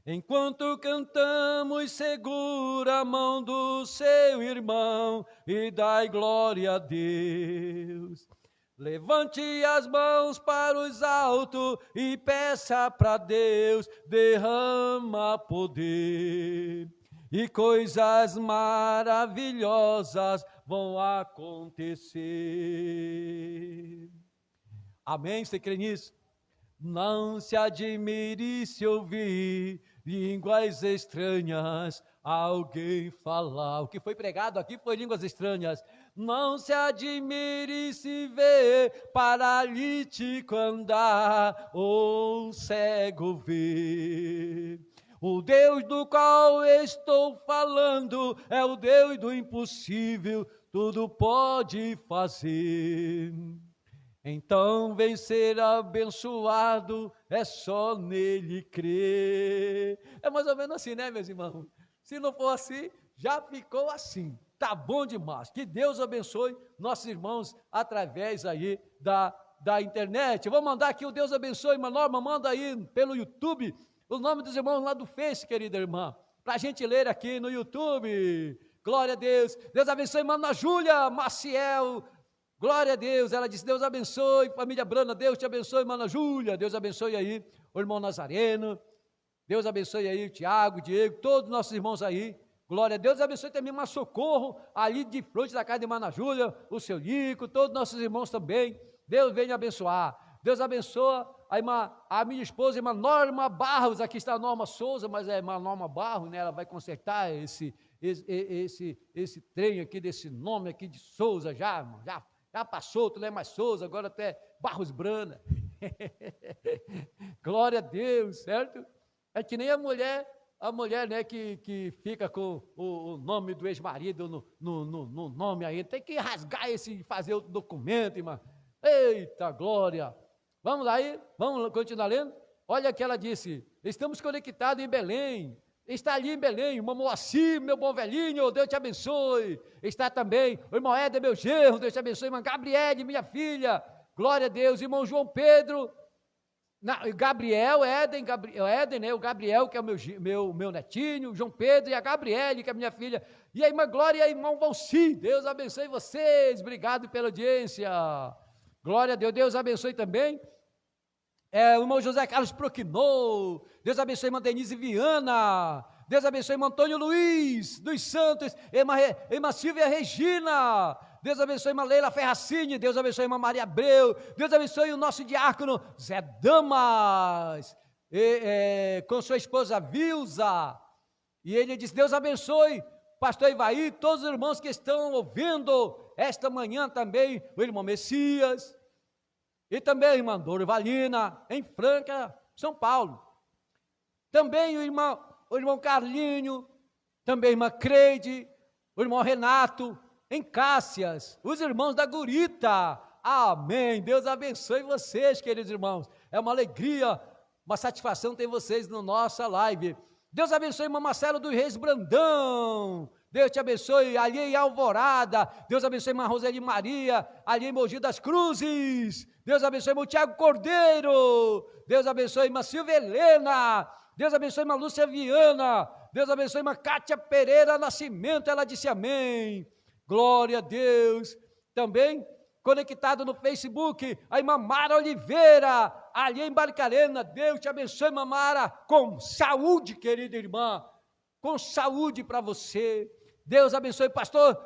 Enquanto cantamos, segura a mão do seu irmão e dai glória a Deus. Levante as mãos para os altos e peça para Deus, derrama poder. E coisas maravilhosas vão acontecer. Amém? Você crê nisso? Não se admire se ouvir línguas estranhas, alguém falar. O que foi pregado aqui foi línguas estranhas. Não se admire se ver paralítico andar ou cego ver. O Deus do qual estou falando é o Deus do impossível, tudo pode fazer. Então vem ser abençoado, é só nele crer. É mais ou menos assim, né, meus irmãos? Se não for assim, já ficou assim. Tá bom demais. Que Deus abençoe nossos irmãos através aí da internet. Eu vou mandar aqui o Deus abençoe, irmã Norma, manda aí pelo YouTube o nome dos irmãos lá do Face, querida irmã, para a gente ler aqui no YouTube. Glória a Deus. Deus abençoe, irmã Ana Júlia Maciel. Glória a Deus. Ela disse, Deus abençoe, família Brana, Deus te abençoe, irmã Ana Júlia. Deus abençoe aí o irmão Nazareno. Deus abençoe aí o Tiago, o Diego, todos os nossos irmãos aí. Glória a Deus. Deus abençoe também uma Socorro, ali de frente da casa de irmã Ana Júlia, o seu Lico, todos os nossos irmãos também. Deus venha abençoar. Deus abençoa a minha esposa, a irmã Norma Barros. Aqui está a Norma Souza, mas é a irmã Norma Barros, né? Ela vai consertar esse trem aqui, desse nome aqui de Souza, já passou, tu não é mais Souza, agora até Barros Brana. Glória a Deus, certo? É que nem a mulher, né, que fica com o nome do ex-marido no nome aí, tem que rasgar fazer outro documento, irmã. Eita glória! Vamos lá aí, vamos continuar lendo? Olha que ela disse, estamos conectados em Belém, está ali em Belém, o irmão Moacir, meu bom velhinho, Deus te abençoe. Está também o irmão Éder, meu genro, Deus te abençoe. Irmã Gabriele, minha filha, glória a Deus. Irmão João Pedro, Gabriel, Éden, né? O Gabriel, que é o meu netinho, o João Pedro e a Gabriele, que é a minha filha. E a irmã Glória e a irmão Valci, Deus abençoe vocês, obrigado pela audiência. Glória a Deus, Deus abençoe também. O irmão José Carlos Proquinou, Deus abençoe a irmã Denise Viana, Deus abençoe irmão Antônio Luiz dos Santos, irmã Silvia Regina, Deus abençoe irmã Leila Ferracini, Deus abençoe irmã Maria Abreu, Deus abençoe o nosso diácono Zé Damas, com sua esposa Vilza, e ele diz, Deus abençoe pastor Ivaí, todos os irmãos que estão ouvindo esta manhã também, o irmão Messias, e também a irmã Dorivalina, em Franca, São Paulo, também o irmão Carlinho, também a irmã Creide, o irmão Renato, em Cássias, os irmãos da Gurita, amém, Deus abençoe vocês, queridos irmãos, é uma alegria, uma satisfação ter vocês na nossa live. Deus abençoe irmão Marcelo dos Reis Brandão, Deus te abençoe ali em Alvorada, Deus abençoe irmã Roseli Maria, ali em Mogi das Cruzes, Deus abençoe irmão Tiago Cordeiro, Deus abençoe irmã Silvia Helena, Deus abençoe irmã Lúcia Viana, Deus abençoe irmã Cátia Pereira Nascimento, ela disse amém, glória a Deus. Também conectado no Facebook, a irmã Mara Oliveira, ali em Barcarena, Deus te abençoe, irmã Mara, com saúde, querida irmã, com saúde para você, Deus abençoe pastor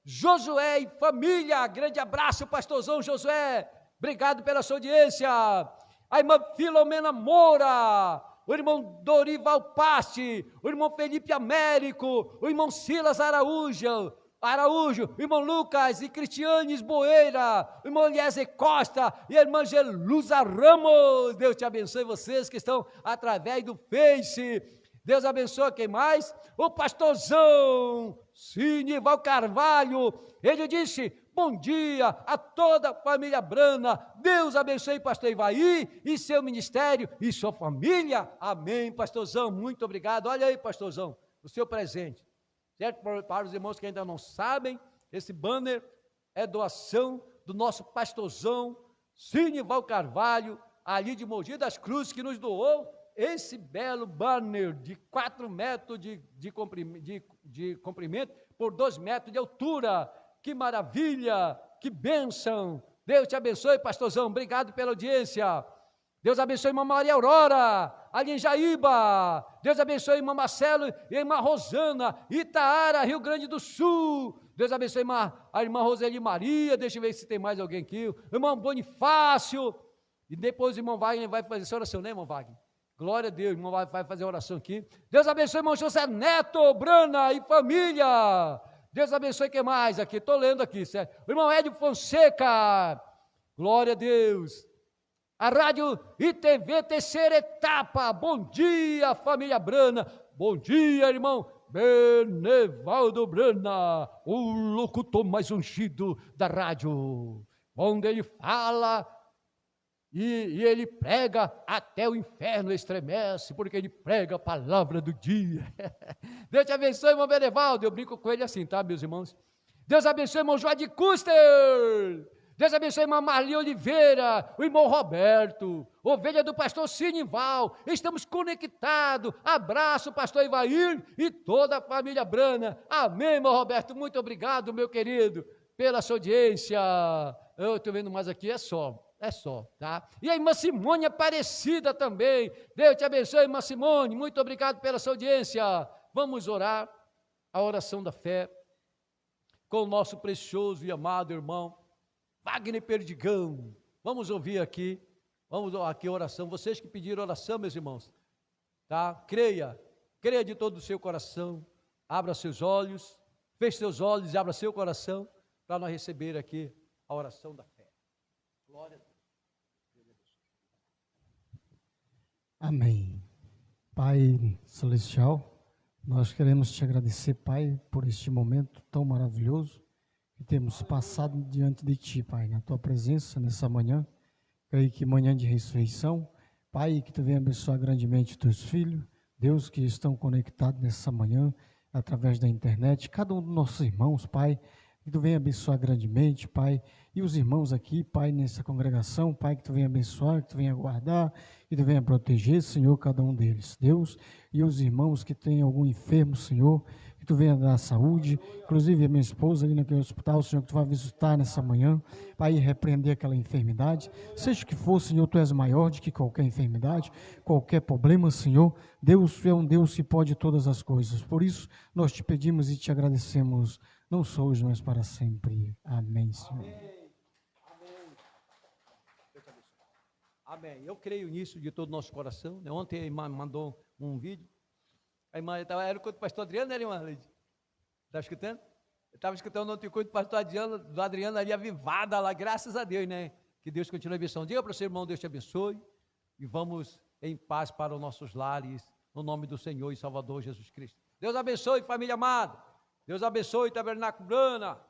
Josué e família, grande abraço pastorzão Josué, obrigado pela sua audiência, a irmã Filomena Moura, o irmão Dorival Paste, o irmão Felipe Américo, o irmão Silas Araújo, o irmão Lucas e Cristianes Boeira, o irmão Eliezer Costa e a irmã Gelusa Ramos, Deus te abençoe vocês que estão através do Face, Deus abençoe quem mais? O pastorzão Sinival Carvalho, ele disse, bom dia a toda a família Brana, Deus abençoe pastor Ivaí e seu ministério e sua família, amém pastorzão, muito obrigado, olha aí pastorzão, o seu presente, certo? Para os irmãos que ainda não sabem, esse banner é doação do nosso pastorzão Sinival Carvalho, ali de Mogi das Cruzes, que nos doou esse belo banner de 4 metros de comprimento por 2 metros de altura, que maravilha, que bênção, Deus te abençoe pastorzão, obrigado pela audiência, Deus abençoe a irmã Maria Aurora, ali em Jaíba, Deus abençoe a irmã Marcelo e a irmã Rosana, Itaara, Rio Grande do Sul, Deus abençoe a irmã Roseli Maria, deixa eu ver se tem mais alguém aqui, o irmão Bonifácio, e depois o irmão Wagner vai fazer essa oração, né irmão Wagner? Glória a Deus, o irmão vai fazer a oração aqui, Deus abençoe o irmão José Neto, Brana e família, Deus abençoe quem mais aqui, estou lendo aqui, certo? O irmão Hélio Fonseca, glória a Deus, a Rádio ITV Terceira Etapa, bom dia família Brana, bom dia irmão Benevaldo Brana, o locutor mais ungido da rádio, onde ele fala e ele prega até o inferno estremece, porque ele prega a palavra do dia. Deus te abençoe irmão Benevaldo, eu brinco com ele assim, tá meus irmãos? Deus abençoe irmão João de Custer, Deus abençoe a irmã Marli Oliveira, o irmão Roberto, ovelha do pastor Sinival, estamos conectados, abraço pastor Ivair e toda a família Brana, amém irmão Roberto, muito obrigado meu querido, pela sua audiência, eu estou vendo mais aqui, é só, tá? E a irmã Simone Aparecida também, Deus te abençoe irmã Simone, muito obrigado pela sua audiência, vamos orar a oração da fé, com o nosso precioso e amado irmão, Wagner Perdigão, vamos ouvir aqui a oração, vocês que pediram oração, meus irmãos, tá? Creia de todo o seu coração, abra seus olhos, feche seus olhos e abra seu coração, para nós receber aqui a oração da fé. Glória a Deus. Amém. Pai Celestial, nós queremos te agradecer, Pai, por este momento tão maravilhoso, que temos passado diante de Ti, Pai, na Tua presença nessa manhã, creio que manhã de ressurreição, Pai, que Tu venha abençoar grandemente Teus filhos, Deus, que estão conectados nessa manhã, através da internet, cada um dos nossos irmãos, Pai, que Tu venha abençoar grandemente, Pai, e os irmãos aqui, Pai, nessa congregação, Pai, que Tu venha abençoar, que Tu venha guardar, que Tu venha proteger, Senhor, cada um deles, Deus, e os irmãos que têm algum enfermo, Senhor, que Tu venha dar saúde, inclusive a minha esposa ali naquele hospital, Senhor, que Tu vai visitar nessa manhã, Pai, e repreender aquela enfermidade, seja o que for, Senhor, Tu és maior do que qualquer enfermidade, qualquer problema, Senhor. Deus é um Deus que pode todas as coisas, por isso nós Te pedimos e Te agradecemos, não só hoje, mas para sempre. Amém, Senhor. Amém. Eu creio nisso de todo o nosso coração. Né? Ontem a irmã mandou um vídeo. A irmã era o culto do pastor Adriano, né, irmã Leide? Estava escutando? Eu estava escutando ontem o culto do pastor Adriano ali avivada lá, graças a Deus, né? Que Deus continue abençoando. Diga para o seu irmão, Deus te abençoe. E vamos em paz para os nossos lares, no nome do Senhor e Salvador Jesus Cristo. Deus abençoe, família amada. Deus abençoe, Tabernáculo Brana.